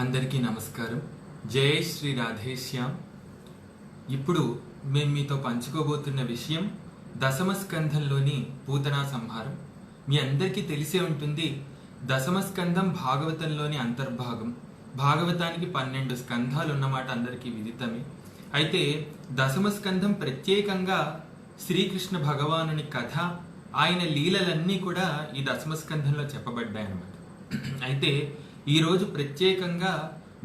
అందరికీ నమస్కారం. జై శ్రీ రాధేశ్యామ్. ఇప్పుడు మేము మీతో పంచుకోబోతున్న విషయం దశమ స్కంధంలోని పూతనా సంహారం. మీ అందరికీ తెలిసే ఉంటుంది, దశమ స్కంధం భాగవతంలోని అంతర్భాగం. భాగవతానికి 12 స్కంధాలు ఉన్నమాట అందరికీ విదితమే. అయితే దశమ స్కంధం ప్రత్యేకంగా శ్రీకృష్ణ భగవానుని కథ, ఆయన లీలలన్నీ కూడా ఈ దశమ స్కంధంలో చెప్పబడ్డాయన్నమాట. అయితే ఈరోజు ప్రత్యేకంగా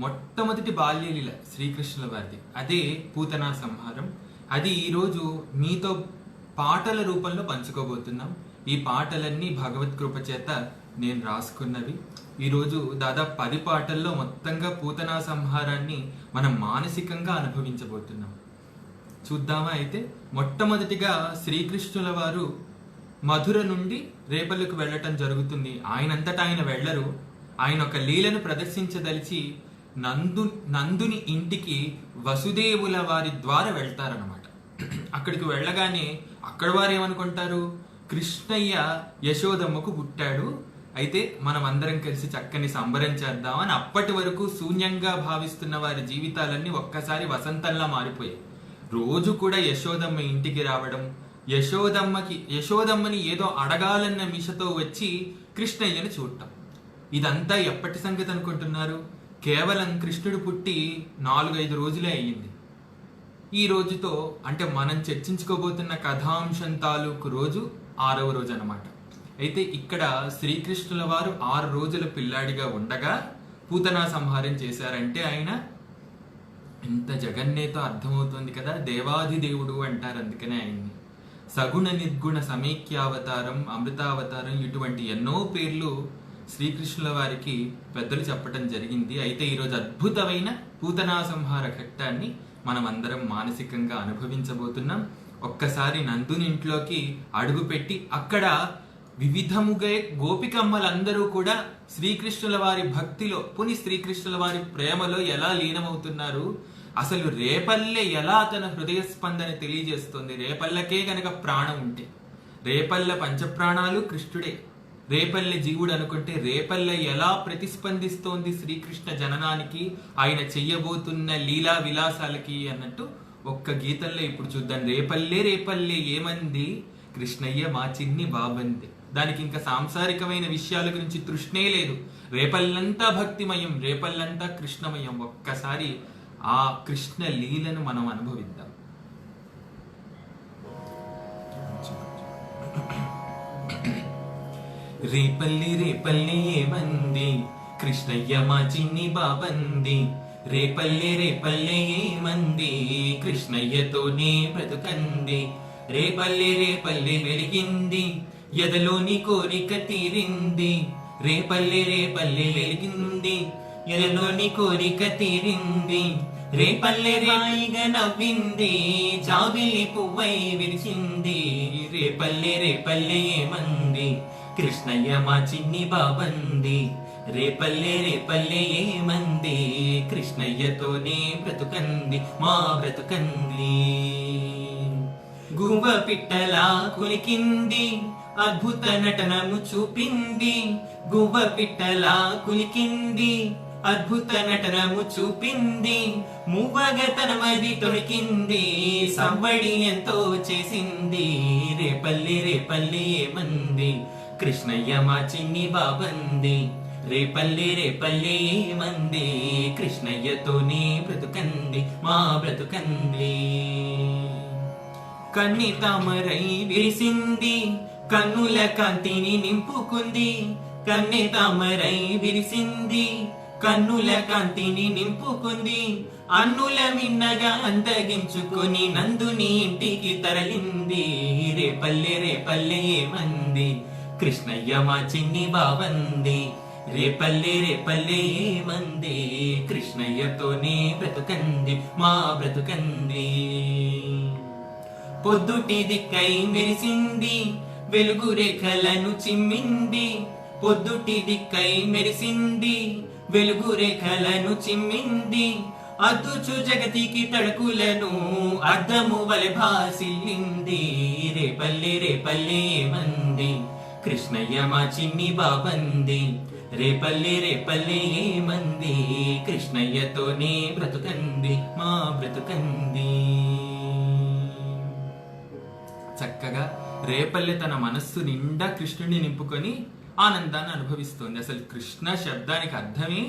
మొట్టమొదటి బాల్యలీల శ్రీకృష్ణుల వారిది, అదే పూతనా సంహారం. అది ఈరోజు మీతో పాటల రూపంలో పంచుకోబోతున్నాం. ఈ పాటలన్నీ భగవత్ కృప చేత నేను రాసుకున్నవి. ఈరోజు దాదాపు 10 పాటల్లో మొత్తంగా పూతనా సంహారాన్ని మనం మానసికంగా అనుభవించబోతున్నాం. చూద్దామా? అయితే మొట్టమొదటిగా శ్రీకృష్ణుల వారు మధుర నుండి రేపల్లికి వెళ్ళటం జరుగుతుంది. ఆయనంతటా ఆయన వెళ్ళరు. ఆయన ఒక లీలను ప్రదర్శించదలిచి నందుని ఇంటికి వసుదేవుల వారి ద్వారా వెళ్తారన్నమాట. అక్కడికి వెళ్ళగానే అక్కడ వారు ఏమనుకుంటారు, కృష్ణయ్య యశోదమ్మకు పుట్టాడు, అయితే మనం అందరం కలిసి చక్కని సంబరం చేద్దామని అప్పటి వరకు శూన్యంగా భావిస్తున్న వారి జీవితాలన్నీ ఒక్కసారి వసంతంలా మారిపోయాయి. రోజు కూడా యశోదమ్మ ఇంటికి రావడం, యశోదమ్మని ఏదో అడగాలన్న మిషతో వచ్చి కృష్ణయ్యని చూడటం. ఇదంతా ఎప్పటి సంగతి అనుకుంటున్నారు? కేవలం కృష్ణుడు పుట్టి 4-5 రోజులే అయ్యింది. ఈ రోజుతో అంటే మనం చర్చించుకోబోతున్న కథాంశం తాలూకు రోజు 6వ రోజు అన్నమాట. అయితే ఇక్కడ శ్రీకృష్ణుల వారు 6 రోజుల పిల్లాడిగా ఉండగా పూతనా సంహారం చేశారంటే ఆయన ఇంత జగన్నేతో అర్థమవుతుంది కదా, దేవాధిదేవుడు అంటారు. అందుకనే ఆయన్ని సగుణ నిర్గుణ సమైక్యావతారం, అమృతావతారం, ఇటువంటి ఎన్నో పేర్లు శ్రీకృష్ణుల వారికి పెద్దలు చెప్పటం జరిగింది. అయితే ఈరోజు అద్భుతమైన పూతనా సంహార ఘట్టాన్ని మనం అందరం మానసికంగా అనుభవించబోతున్నాం. ఒక్కసారి నందుని ఇంట్లోకి అడుగుపెట్టి అక్కడ వివిధముగా గోపికమ్మలందరూ కూడా శ్రీకృష్ణుల వారి భక్తిలో, శ్రీకృష్ణుల వారి ప్రేమలో ఎలా లీనమవుతున్నారు, అసలు రేపల్లె ఎలా తన హృదయ స్పందన తెలియజేస్తుంది. రేపల్లకే గనక ప్రాణం ఉంటే, రేపల్లె పంచప్రాణాలు కృష్ణుడే, రేపల్లె జీవుడు అనుకుంటే రేపల్లె ఎలా ప్రతిస్పందిస్తోంది శ్రీకృష్ణ జననానికి, ఆయన చెయ్యబోతున్న లీలా విలాసాలకి అన్నట్టు ఒక్క గీతంలో ఇప్పుడు చూద్దాం. రేపల్లె రేపల్లె ఏమంది, కృష్ణయ్య మా చిన్ని బాబంది. దానికి ఇంకా సాంసారికమైన విషయాల గురించి తృష్ణే లేదు. రేపల్లంతా భక్తిమయం, రేపల్లంతా కృష్ణమయం. ఒక్కసారి ఆ కృష్ణ లీలను మనం అనుభవిద్దాం. రేపల్లి రేపల్లి ఏమంది, కృష్ణయ్య మా చిన్ని బాబంది. రేపల్లె రేపల్లె ఏమంది, కృష్ణయ్యతోనే బ్రతుకంది. రేపల్లె రేపల్లె వెలిగింది, ఎదలోని కోరిక తీరింది. రేపల్లె రేపల్లె వెలిగింది, ఎదలోని కోరిక తీరింది. రేపల్లె రాయిగా నవ్వింది, జాబిలి పువ్వై విరిచింది. రేపల్లె రేపల్లె ఏమంది, కృష్ణయ్య మా చిన్ని బాబంది. రేపల్లె రేపల్లె ఏమంది, కృష్ణయ్యతోనే బ్రతుకంది, మా బ్రతుకంది. గువ్వ పిట్టలా కులికింది, అద్భుత నటనము చూపింది. గువ్వ పిట్టలా కులికింది, అద్భుత నటనము చూపింది. మువ్వగా తన మది తొణికింది, సంబడి ఎంతో చేసింది. రేపల్లి రేపల్లి ఏమంది, కృష్ణయ్య మా చిన్ని బాబంది. రేపల్లి రేపల్లి ఏమంది, కృష్ణయ్యతోనే బ్రతుకంది, మా బ్రతుకంది. కన్ని తామరై విరిసింది, కన్నుల కాంతిని నింపుకుంది. కన్నె తామరై విరిసింది, కన్నుల కాంతిని నింపుకుంది. అన్నుల మిన్నగా అందగించుకొని నందుని ఇంటికి తరలింది. రేపల్లె రేపల్లె ఏమంది, కృష్ణయ్య మా చిన్ని బాబంది. రేపల్లె రేపల్లె ఏమంది, కృష్ణయ్యతోనే బ్రతుకంది, మా బ్రతుకంది. పొద్దుటి దిక్కై మెరిసింది, వెలుగు రేఖలను చిమ్మింది. పొద్దుటి దిక్కై మెరిసింది, వెలుగు రేఖలను చిమ్మింది. అద్దుచు జగతికి తడుకులను అద్దము వలె భాసిల్లింది. రేపల్లె రేపల్లె ఏమంది, కృష్ణయ్య మా చిన్ని బాబంది. రేపల్లె రేపల్లె ఏమంది, కృష్ణయ్యతోనే బ్రతుకంది మా బ్రతుకంది. చక్కగా రేపల్లె తన మనస్సు నిండా కృష్ణుడిని నింపుకొని ఆనందాన్ని అనుభవిస్తోంది. అసలు కృష్ణ శబ్దానికి అర్థమే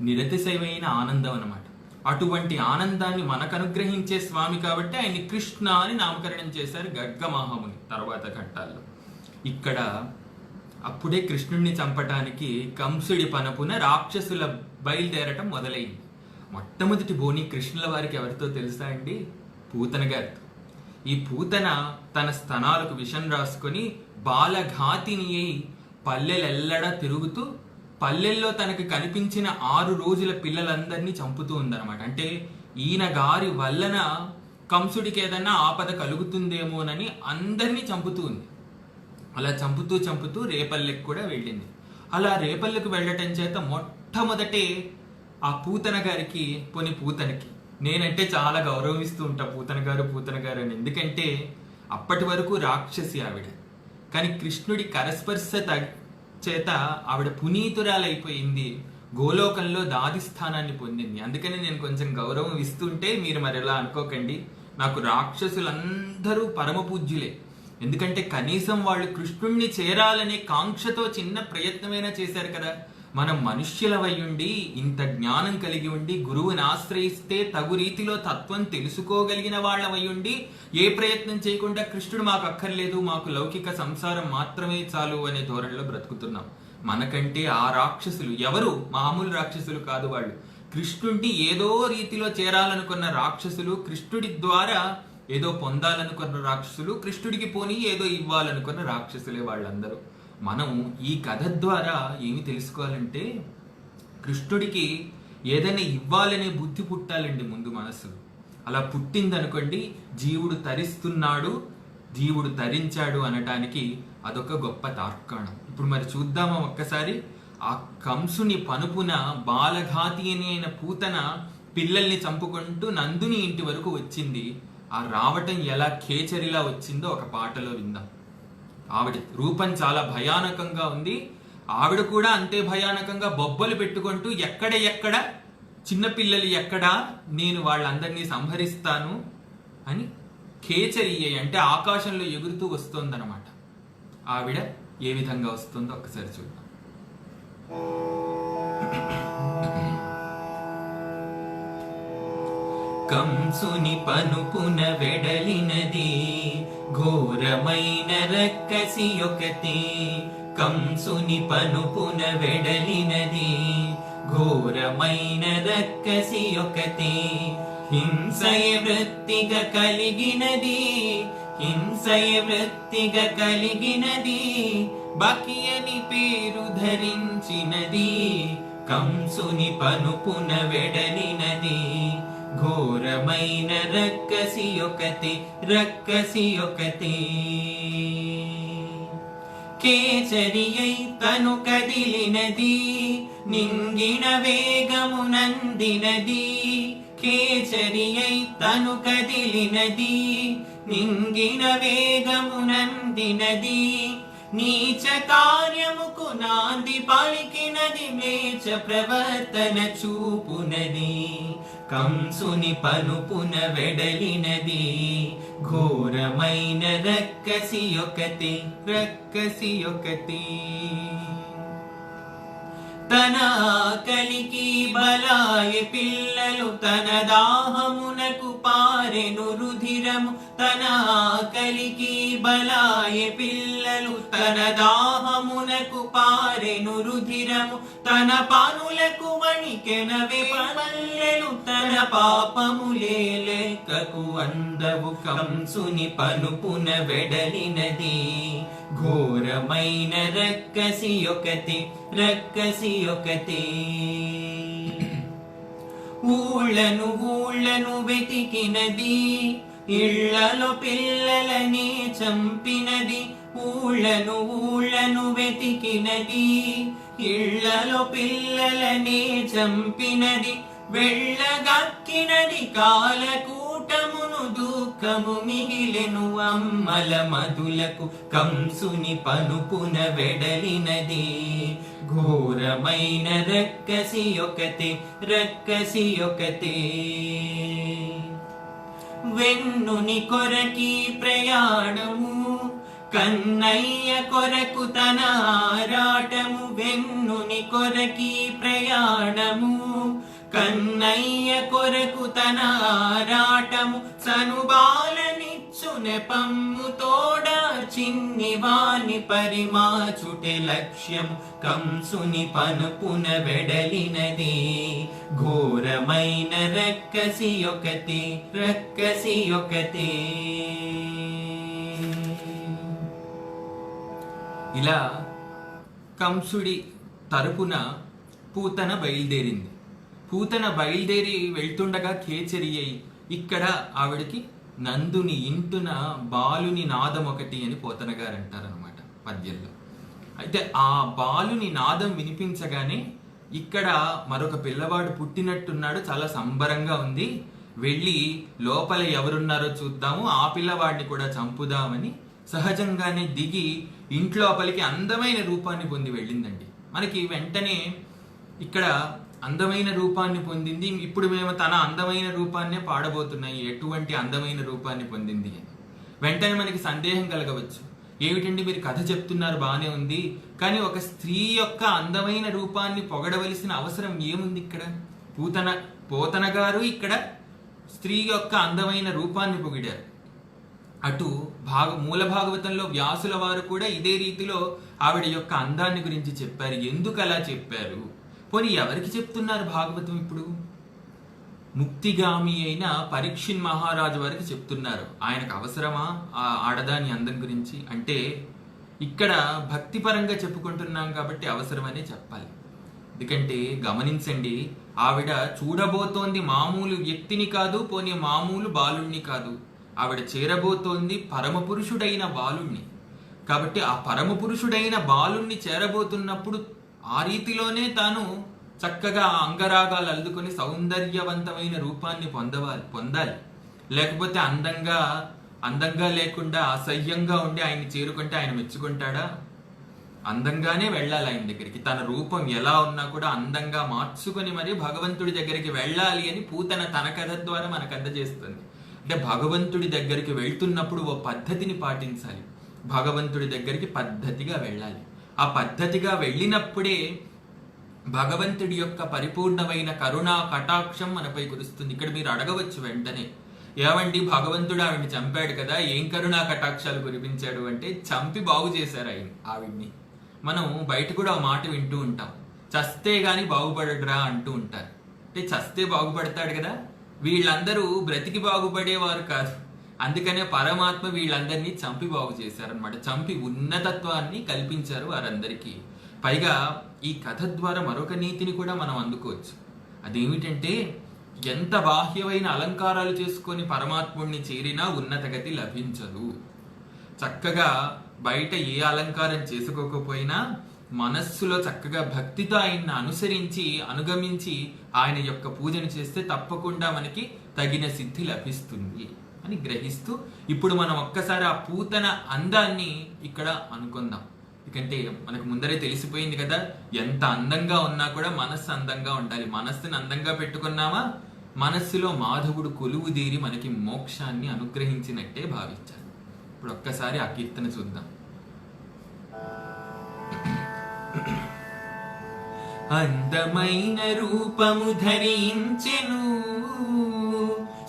నిరతిశయమైన ఆనందం అన్నమాట. అటువంటి ఆనందాన్ని మనకు అనుగ్రహించే స్వామి కాబట్టి ఆయన్ని కృష్ణ అని నామకరణం చేశారు గర్గ మహాముని తర్వాత ఘట్టాల్లో. ఇక్కడ అప్పుడే కృష్ణుడిని చంపటానికి కంసుడి పనపున రాక్షసుల బయలుదేరటం మొదలైంది. మొట్టమొదటి బోని కృష్ణుల వారికి ఎవరితో తెలుసా అండి? పూతన గారితో. ఈ పూతన తన స్తనాలకు విషం రాసుకొని బాలఘాతిని అయి పల్లెలెల్లడా తిరుగుతూ పల్లెల్లో తనకు కనిపించిన 6 రోజుల పిల్లలందరినీ చంపుతూ ఉందన్నమాట. అంటే ఈయన గారి వలన కంసుడికి ఏదన్నా ఆపద కలుగుతుందేమోనని అందరినీ చంపుతూ ఉంది. అలా చంపుతూ చంపుతూ రేపల్లెకి కూడా వెళ్ళింది. అలా రేపల్లెకు వెళ్ళటం చేత మొట్టమొదటే ఆ పూతన గారికి పూతనకి నేనంటే చాలా గౌరవిస్తూ ఉంటా పూతన గారు అని. ఎందుకంటే అప్పటి వరకు రాక్షసి ఆవిడ, కానీ కృష్ణుడి కరస్పర్శ చేత ఆవిడ పునీతురాలైపోయింది, గోలోకంలో దాది స్థానాన్ని పొందింది. అందుకని నేను కొంచెం గౌరవం ఇస్తుంటే మీరు మరి ఎలా అనుకోకండి. నాకు రాక్షసులందరూ పరమ పూజ్యులే. ఎందుకంటే కనీసం వాళ్ళు కృష్ణుణ్ణి చేరాలనే కాంక్షతో చిన్న ప్రయత్నమైనా చేశారు కదా. మనం మనుష్యులవై ఉండి ఇంత జ్ఞానం కలిగి ఉండి గురువుని ఆశ్రయిస్తే తగు రీతిలో తత్వం తెలుసుకోగలిగిన వాళ్ళవై ఉండి ఏ ప్రయత్నం చేయకుండా కృష్ణుడు మాకు అక్కర్లేదు, మాకు లౌకిక సంసారం మాత్రమే చాలు అనే ధోరణిలో బ్రతుకుతున్నాం. మనకంటే ఆ రాక్షసులు ఎవరు? మామూలు రాక్షసులు కాదు వాళ్ళు. కృష్ణుడిని ఏదో రీతిలో చేరాలనుకున్న రాక్షసులు, కృష్ణుడి ద్వారా ఏదో పొందాలనుకున్న రాక్షసులు, కృష్ణుడికి పోనీ ఏదో ఇవ్వాలనుకున్న రాక్షసులే వాళ్ళందరూ. మనం ఈ కథ ద్వారా ఏమి తెలుసుకోవాలంటే కృష్ణుడికి ఏదైనా ఇవ్వాలనే బుద్ధి పుట్టాలండి ముందు మనసులో. అలా పుట్టిందనుకోండి జీవుడు తరిస్తున్నాడు, జీవుడు తరించాడు అనటానికి అదొక గొప్ప తార్కాణం. ఇప్పుడు మరి చూద్దామా ఒక్కసారి. ఆ కంసుని పనుపున బాలఘాతి అయిన పూతన పిల్లల్ని చంపుకుంటూ నందుని ఇంటి వరకు వచ్చింది. ఆ రావటం ఎలా ఖేచరిలా వచ్చిందో ఒక పాటలో విందాం. ఆవిడ రూపం చాలా భయానకంగా ఉంది. ఆవిడ కూడా అంతే భయానకంగా బొబ్బలు పెట్టుకుంటూ ఎక్కడ చిన్నపిల్లలు ఎక్కడా, నేను వాళ్ళందరినీ సంహరిస్తాను అని ఖేచరి అంటే ఆకాశంలో ఎగురుతూ వస్తోందన్నమాట. ఆవిడ ఏ విధంగా వస్తుందో ఒక్కసారి చూద్దాం. కంసుని పనుపున వెడలినది ఘోరమైన రక్కసి ఒకటి, కంసుని పనుపున వెడలినది ఘోరమైన రక్కసి ఒకటి, హింసయ వృత్తిగా కలిగినది, హింసయ వృత్తిగా కలిగినది, బకియని పేరు ధరించినది, కంసుని పనుపున వెడలినది ఘోరమైన రక్కసి ఒకటి, రక్కసి ఒకటి. కేచరియై తను కదిలినది, నింగిన వేగమునందినది, కేచరియై తను కదిలినది, నింగిన వేగమునందినది, నీచ కార్యముకు నాంది పలికినది, మ్లేచ్ఛ ప్రవర్తన చూపునది, కంసుని పనుపున వెడలినది ఘోరమైన రక్కసి ఒకటి, రక్కసి ఒకటి. తన ఆకలికి బలాయ పిల్లలు, తన దాహమునకు పారెను రుధిరము, తన ఆకలికి బలాయ పిల్లలు, తన దాహమునకు పారెను రుధిరము, తన పానులకు వణికెనవే పల్లెలు, తన పాపములే లెక్కకు అందవు, కంసుని పనుపున వెడలినది ఘోరమైన రక్కసి ఒకటి, రక్కసి ఒకటి. ఊళ్ళను ఊళ్ళను వెతికినది, ఇళ్లలో పిల్లలని చంపినది, ఊళ్ళను ఊళ్ళను వెతికినది, ఇళ్లలో పిల్లలని చంపినది, వెళ్ళగక్కినది కాలకూటమును దూక దుఃఖము మిగిలెను అమ్మల మధులకు కంసుని పనుపున వెడలినది ఘోరమైన రక్కసి ఒకతే వెన్నుని కొరకి ప్రయాణము కన్నయ్య కొరకు తన ఆరాటము వెన్నుని కొరకి ప్రయాణము కన్నయ్య కొరకు తన ఆరాటము సనుబాలనిచ్చు నెపమ్ము తోడ చిన్ని వాని పరిమాచుటె లక్ష్యము కంసుని పనుపున వెడలినది ఘోరమైన రక్కసి ఒకతే ఇలా కంసుడి తరపున పూతన బయలుదేరింది. పూతన బయలుదేరి వెళ్తుండగా కేచరి అయి ఇక్కడ ఆవిడికి నందుని ఇంటున బాలుని నాదం ఒకటి అని పోతన గారు అంటారనమాట పద్యంలో. అయితే ఆ బాలుని నాదం వినిపించగానే ఇక్కడ మరొక పిల్లవాడు పుట్టినట్టున్నాడు, చాలా సంబరంగా ఉంది, వెళ్ళి లోపల ఎవరున్నారో చూద్దాము, ఆ పిల్లవాడిని కూడా చంపుదామని సహజంగానే దిగి ఇంట్లోపలికి అందమైన రూపాన్ని పొంది వెళ్ళిందండి. మనకి వెంటనే ఇక్కడ అందమైన రూపాన్ని పొందింది, ఇప్పుడు మేము తన అందమైన రూపాన్నే పాడబోతున్నాయి, ఎటువంటి అందమైన రూపాన్ని పొందింది అని వెంటనే మనకి సందేహం కలగవచ్చు. ఏమిటండి మీరు కథ చెప్తున్నారు, బాగానే ఉంది, కానీ ఒక స్త్రీ యొక్క అందమైన రూపాన్ని పొగడవలసిన అవసరం ఏముంది? ఇక్కడ పోతన గారు ఇక్కడ స్త్రీ యొక్క అందమైన రూపాన్ని పొగిడారు. అటు మూల భాగవతంలో వ్యాసుల వారు కూడా ఇదే రీతిలో ఆవిడ యొక్క అందాన్ని గురించి చెప్పారు. ఎందుకు అలా చెప్పారు? పోనీ ఎవరికి చెప్తున్నారు భాగవతం? ఇప్పుడు ముక్తిగామి అయిన పరీక్షిన్ మహారాజు వారికి చెప్తున్నారు. ఆయనకు అవసరమా ఆ ఆడదాని అందం గురించి? అంటే ఇక్కడ భక్తిపరంగా చెప్పుకుంటున్నాం కాబట్టి అవసరమనే చెప్పాలి. ఎందుకంటే గమనించండి, ఆవిడ చూడబోతోంది మామూలు వ్యక్తిని కాదు, పోనీ మామూలు బాలుణ్ణి కాదు, ఆవిడ చేరబోతోంది పరమపురుషుడైన బాలుణ్ణి. కాబట్టి ఆ పరమపురుషుడైన బాలుణ్ణి చేరబోతున్నప్పుడు ఆ రీతిలోనే తాను చక్కగా అంగరాగాలు అల్లుకొని సౌందర్యవంతమైన రూపాన్ని పొందాలి. లేకపోతే అందంగా లేకుండా అసహ్యంగా ఉండి ఆయన్ని చేరుకుంటే ఆయన మెచ్చుకుంటాడా? అందంగానే వెళ్ళాలి ఆయన దగ్గరికి. తన రూపం ఎలా ఉన్నా కూడా అందంగా మార్చుకొని మరి భగవంతుడి దగ్గరికి వెళ్ళాలి అని పూతన తన కథ ద్వారా మనకు అందజేస్తుంది. అంటే భగవంతుడి దగ్గరికి వెళ్తున్నప్పుడు ఓ పద్ధతిని పాటించాలి, భగవంతుడి దగ్గరికి పద్ధతిగా వెళ్ళాలి. ఆ పద్ధతిగా వెళ్ళినప్పుడే భగవంతుడి యొక్క పరిపూర్ణమైన కరుణా కటాక్షం మనపై కురుస్తుంది. ఇక్కడ మీరు అడగవచ్చు వెంటనే, ఏవండి భగవంతుడు ఆవిడ్ని చంపాడు కదా, ఏం కరుణా కటాక్షాలు కురిపించాడు అంటే, చంపి బాగు చేశారు ఆవిడ్ని. మనం బయట కూడా ఆ మాట వింటూ ఉంటాం, చస్తే గాని బాగుపడడురా అంటూ ఉంటారు. అంటే చస్తే బాగుపడతాడు కదా, వీళ్ళందరూ బ్రతికి బాగుపడేవారు కాదు, అందుకనే పరమాత్మ వీళ్ళందరినీ చంపి బాగు చేశారనమాట. చంపి ఉన్నతత్వాన్ని కల్పించారు వారందరికీ. పైగా ఈ కథ ద్వారా మరొక నీతిని కూడా మనం అందుకోవచ్చు. అదేమిటంటే, ఎంత బాహ్యమైన అలంకారాలు చేసుకొని పరమాత్ముడిని చేరినా ఉన్నతగతి లభించదు. చక్కగా బయట ఏ అలంకారం చేసుకోకపోయినా మనస్సులో చక్కగా భక్తితో ఆయన్ని అనుసరించి అనుగమించి ఆయన యొక్క పూజను చేస్తే తప్పకుండా మనకి తగిన సిద్ధి లభిస్తుంది అని గ్రహిస్తూ, ఇప్పుడు మనం ఒక్కసారి ఆ పూతన అందాన్ని ఇక్కడ అనుకుందాం. ఎందుకంటే మనకు ముందరే తెలిసిపోయింది కదా, ఎంత అందంగా ఉన్నా కూడా మనస్సు అందంగా ఉండాలి. మనస్సుని అందంగా పెట్టుకున్నామా, మనస్సులో మాధవుడు కొలువుదీరి మనకి మోక్షాన్ని అనుగ్రహించినట్టే భావించాలి. ఇప్పుడు ఒక్కసారి ఆ కీర్తన చూద్దాం. అందమైన రూపము ధరించెను,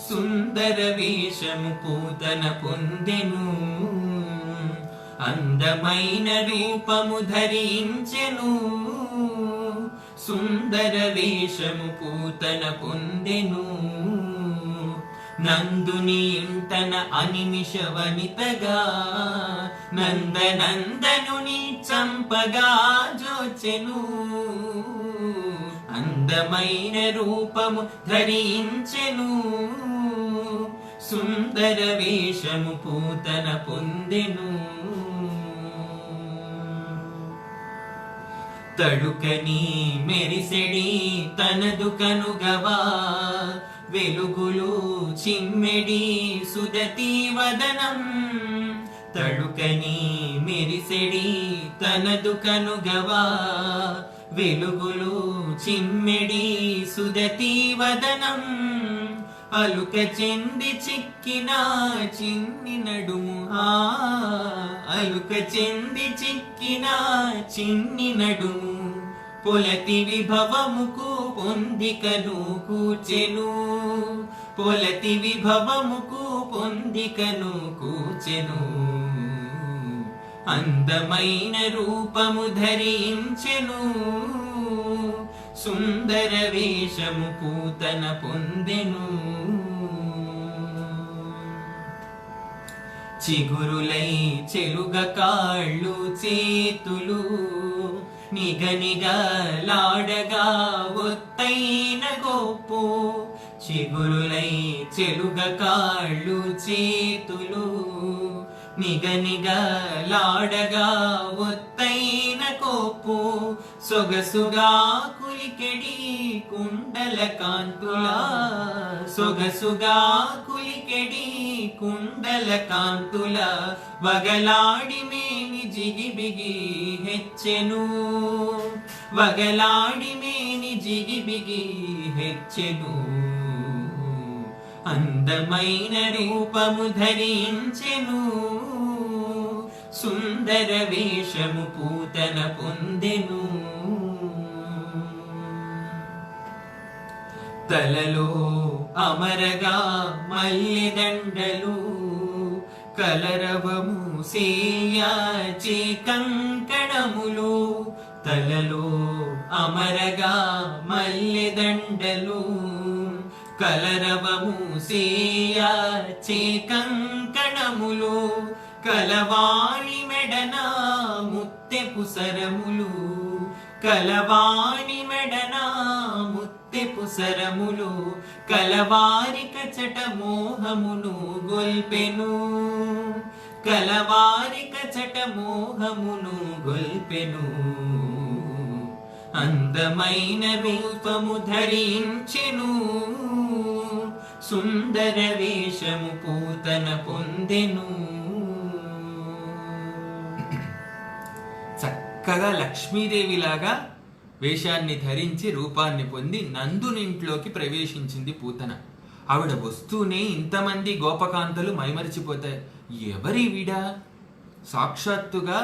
సుందర వేషము పూతన పొందెను. అందమైన రూపము ధరించెను, సుందర వేషము పూతన పొందెను. నందుని ఇంటన అనిమిష వనితగా నందనందనుని చంపగా జోచెను. అందమైన రూపము ధరించెను, సుందర వేషము పూతన పొందెను. తడుకని మెరిసెడి తనదు కనుగవా వెలుగులు చిమ్మెడి సుదతి వదనం తడుకని మెరిసెడి తనదు కనుగవా వెలుగులు చిమ్మెడి సుదతి వదనం అలుక చెంది చిక్కిన చిన్ని నడుము అలుక చెంది చిక్కిన చిన్ని నడుము పొలతి విభవముకు పొందికను కూచెను పొలతి విభవముకు పొందికను కూచెను అందమైన రూపము ధరించెను సుందర వేషము పూతన పొందెను చిగురులై చెలుగ కాళ్ళు చేతులు నిగనిగలాడగా ఒత్తైన గొప్పు చిగురులై చెలుగ కాళ్ళు చేతులు నిగనిగలాడగా ఒత్తైన కోపు సొగసుగా కులికెడి కుండల కాంతులా సొగసుగా కులికెడి కుండల కాంతుల వగలాడి మేని జిగిబిగి హెచ్చెను వగలాడి మేని జిగిబిగి హెచ్చెను అందమైన రూపము ధరించెను సుందర వేషము పూతన పొందెను తలలో అమరగా మల్లెదండలు కలరవము సేయాచే కంకణములు తలలో అమరగా మల్లెదండలు కలరవము సేయాచే కంకణములు కలవాణి మెడన ముత్తెపు సరములు కలవాణి మెడన ముత్తెపు సరములు కలవారి కచట మోహమును గొల్పెను కలవారి కచట మోహమును గొల్పెను అందమైన రూపము ధరించెను సుందర వేషము పూతన పొందెను చక్కగా లక్ష్మీదేవిలాగా వేషాన్ని ధరించి రూపాన్ని పొంది నందునింట్లోకి ప్రవేశించింది పూతన. ఆవిడ వస్తూనే ఇంతమంది గోపకాంతలు మైమరిచిపోతాయి. ఎవరి వీడా? సాక్షాత్తుగా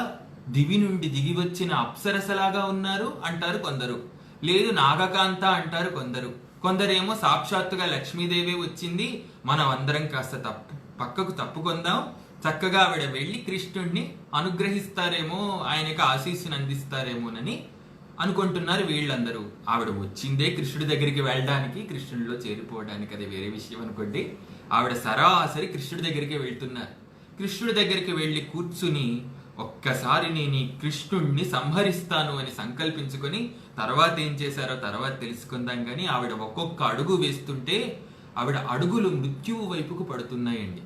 దివి నుండి దిగి వచ్చిన అప్సరసలాగా ఉన్నారు అంటారు కొందరు, లేదు నాగకాంత అంటారు కొందరు, కొందరేమో సాక్షాత్తుగా లక్ష్మీదేవి వచ్చింది, మనం అందరం కాస్త పక్కకు తప్పుకొందాం, చక్కగా ఆవిడ వెళ్ళి కృష్ణుడిని అనుగ్రహిస్తారేమో, ఆయనకు ఆశీస్సుని అందిస్తారేమోనని అనుకుంటున్నారు వీళ్ళందరూ. ఆవిడ వచ్చిందే కృష్ణుడి దగ్గరికి వెళ్ళడానికి, కృష్ణుడిలో చేరిపోవడానికి, అది వేరే విషయం అనుకోండి. ఆవిడ సరాసరి కృష్ణుడి దగ్గరికి వెళ్తున్నారు. కృష్ణుడి దగ్గరికి వెళ్ళి కూర్చుని ఒక్కసారి నేను ఈ కృష్ణుడిని సంహరిస్తాను అని సంకల్పించుకొని తర్వాత ఏం చేశారో తర్వాత తెలుసుకుందాం. కానీ ఆవిడ ఒక్కొక్క అడుగు వేస్తుంటే ఆవిడ అడుగులు మృత్యువు వైపుకు పడుతున్నాయండి.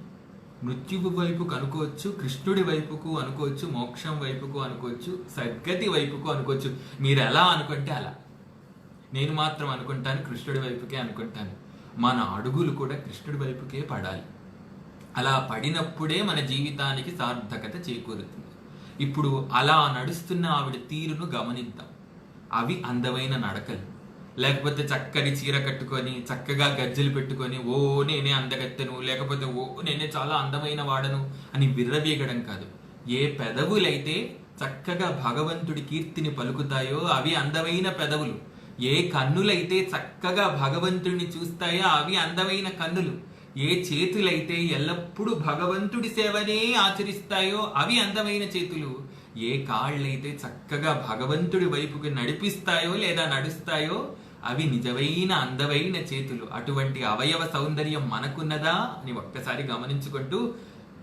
మృత్యువు వైపుకు అనుకోవచ్చు, కృష్ణుడి వైపుకు అనుకోవచ్చు, మోక్షం వైపుకు అనుకోవచ్చు, సద్గతి వైపుకు అనుకోవచ్చు. మీరు ఎలా అనుకుంటే అలా. నేను మాత్రం అనుకుంటాను కృష్ణుడి వైపుకే అనుకుంటాను. మన అడుగులు కూడా కృష్ణుడి వైపుకే పడాలి. అలా పడినప్పుడే మన జీవితానికి సార్థకత చేకూరుతుంది. ఇప్పుడు అలా నడుస్తున్న ఆవిడ తీరును గమనిద్దాం. అవి అందమైన నడకలు. లేకపోతే చక్కని చీర కట్టుకొని చక్కగా గజ్జలు పెట్టుకొని ఓ నేనే అందగత్తెను, లేకపోతే ఓ నేనే చాలా అందమైన వాడను అని విర్రవీగడం కాదు. ఏ పెదవులైతే చక్కగా భగవంతుడి కీర్తిని పలుకుతాయో అవి అందమైన పెదవులు. ఏ కన్నులైతే చక్కగా భగవంతుడిని చూస్తాయో అవి అందమైన కన్నులు. ఏ చేతులైతే ఎల్లప్పుడూ భగవంతుడి సేవనే ఆచరిస్తాయో అవి అందమైన చేతులు. ఏ కాళ్ళైతే చక్కగా భగవంతుడి వైపుకి నడిపిస్తాయో లేదా నడుస్తాయో అవి నిజమైన అందమైన చేతులు. అటువంటి అవయవ సౌందర్యం మనకున్నదా అని ఒక్కసారి గమనించుకుంటూ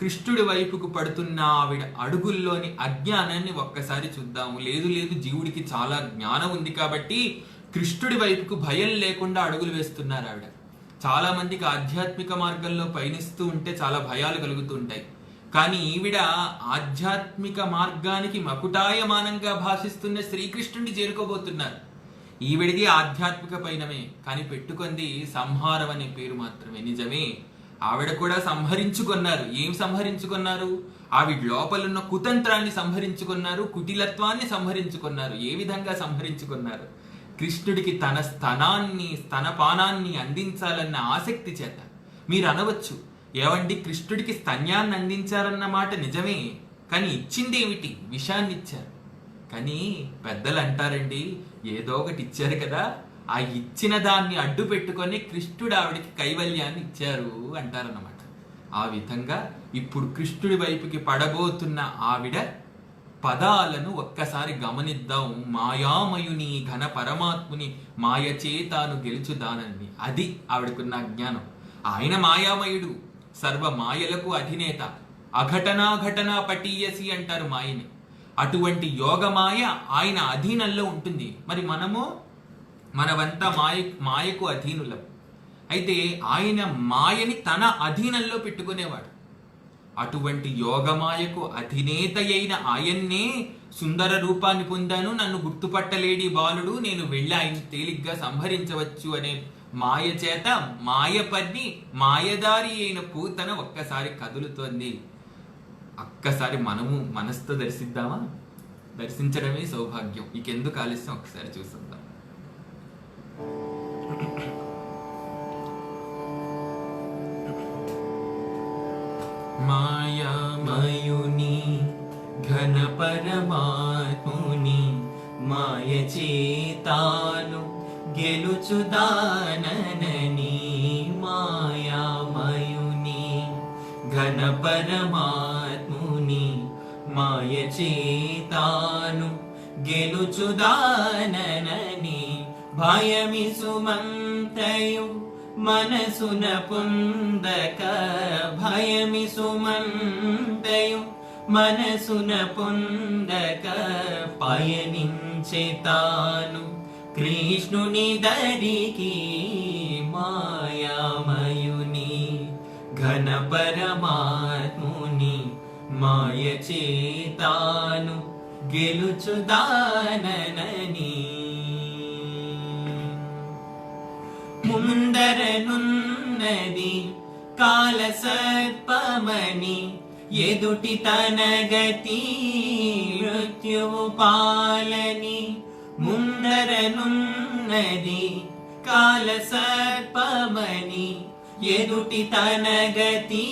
కృష్ణుడి వైపుకు పడుతున్న ఆవిడ అడుగుల్లోని అజ్ఞానాన్ని ఒక్కసారి చూద్దాము. లేదు జీవుడికి చాలా జ్ఞానం ఉంది కాబట్టి కృష్ణుడి వైపుకు భయం లేకుండా అడుగులు వేస్తున్నారు ఆవిడ. చాలా మందికి ఆధ్యాత్మిక మార్గంలో పయనిస్తూ ఉంటే చాలా భయాలు కలుగుతూ ఉంటాయి. కానీ ఈవిడ ఆధ్యాత్మిక మార్గానికి మకుటాయమానంగా భాషిస్తున్న శ్రీకృష్ణుడిని చేరుకోబోతున్నారు. ఈవిడిది ఆధ్యాత్మిక పైనమే, కానీ పెట్టుకుంది సంహారం అనే పేరు మాత్రమే. నిజమే, ఆవిడ కూడా సంహరించుకున్నారు. ఏం సంహరించుకున్నారు? ఆవిడ లోపలున్న కుతంత్రాన్ని సంహరించుకున్నారు, కుటిలత్వాన్ని సంహరించుకున్నారు. ఏ విధంగా సంహరించుకున్నారు? కృష్ణుడికి తన స్తనపానాన్ని అందించాలన్న ఆసక్తి చేత. మీరు అనవచ్చు, ఏవండి కృష్ణుడికి స్తన్యాన్ని అందించారన్న మాట నిజమే, కానీ ఇచ్చింది ఏమిటి? విషాన్ని ఇచ్చారు. కానీ పెద్దలు అంటారండి, ఏదో ఒకటి ఇచ్చారు కదా, ఆ ఇచ్చిన దాన్ని అడ్డు పెట్టుకొని కృష్ణుడు ఆవిడికి కైవల్యాన్ని ఇచ్చారు అంటారన్నమాట. ఆ విధంగా ఇప్పుడు కృష్ణుడి వైపుకి పడబోతున్న ఆవిడ పదాలను ఒక్కసారి గమనిద్దాం. మాయామయుని ఘన పరమాత్ముని మాయ చేతాను గెలుచుదానని. అది ఆవిడకున్న జ్ఞానం. ఆయన మాయామయుడు, సర్వ మాయలకు అధినేత. అఘటనాఘటనా పటీయసి అంటారు మాయని. అటువంటి యోగమాయ ఆయన అధీనంలో ఉంటుంది. మరి మనమంతా మాయకు అధీనులం. అయితే ఆయన మాయని తన అధీనంలో పెట్టుకునేవాడు. అటువంటి యోగమాయకు అధినేత అయిన ఆయన్నే సుందర రూపాన్ని పొందాను, నన్ను గుర్తుపట్టలేడి బాలుడు, నేను వెళ్ళి ఆయన తేలిగ్గా సంహరించవచ్చు అనే మాయ చేత మాయపన్ని మాయదారి అయిన పూతన ఒక్కసారి కదులుతోంది. ఒక్కసారి మనము మనసుతో దర్శిద్దామా? దర్శించడమే సౌభాగ్యం. ఇకెందుకు ఆలస్యం, ఒకసారి చూస్తుందాం. మాయామయుని ఘన పరమాత్ముని మాయ చేతాను గెలుచుదానని. మాయామయుని ఘన పరమాత్ముని మాయ చేతాను గెలుచుదానని. భయమిసుమంతయు మనసున పొందక, భయమిసుమంతయు మనసున పొందక, పయనించే తాను కృష్ణుని దరికి. మాయామయుని ఘన పరమాత్ముని మాయ చేతాను గెలుచుదానని. ముందరనున్నది కాల సర్పమని, ఎదుటి తన గతి మృత్యువు పాలని. ముందరనున్నది కాల సర్పమని, ఎదుటి తన గతి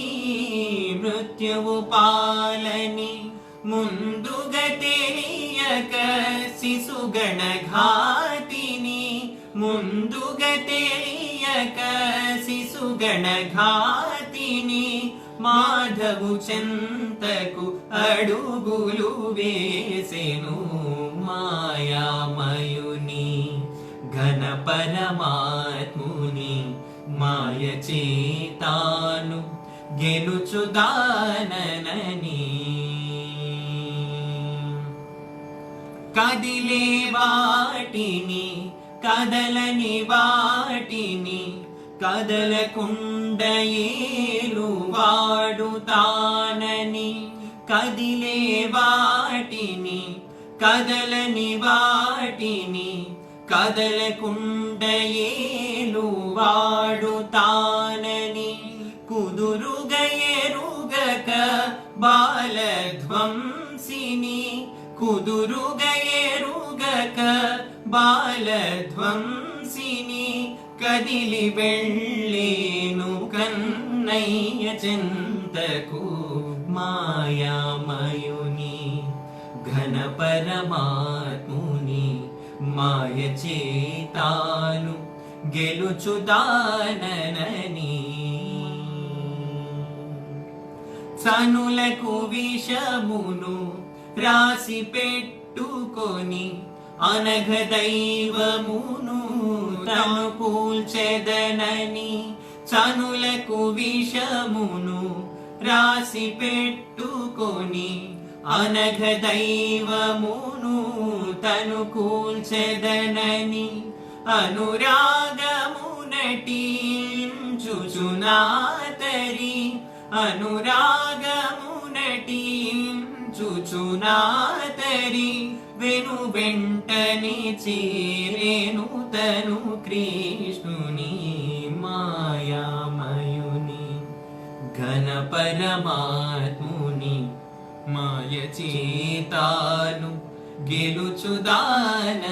మృత్యువు పాలని. ముందుగా తెలియక శిశుగణ ఘాతిని, ముందుగా తెలియక శిశుగణ ఘాతిని. మాధవు చెంతకు అడుగులు వేసెను. మాయామయుని ఘన పరమాత్ముని మాయ చేతాను గెలుచుదానని. కదిలే వాటిని కదలని వాటిని కదలకుండ ఏలు వాడుతానని. కదిలే వాటిని కదలని వాటిని కదలకుండ ఏలు వాడుతానని. కుదురుగ ఎరుగక బాలధ్వంసిని, కుదురుగ ఎరుగక బాలధ్వంసిని. కదిలి వెళ్ళేను కన్నయ్య చెంతకు. మాయామయుని ఘన పరమాత్ముని మాయ చేతాను గెలుచుదానని. సనులకు విషమును రాసి పెట్టుకొని, అనఘ దైవమును తను కూల్చెదనని. సనులకు విషమును రాసి పెట్టుకొని, అనఘ దైవమును తను కూల్చెదనని. అనురాగమునటించుచునాతరి, అనురాగమునటించుచునాతరి. వెను వెంటనే చేరేను తను కృష్ణుని మాయామయుని ఘన పరమాత్ముని మాయ చేతాను గెలుచుదానని.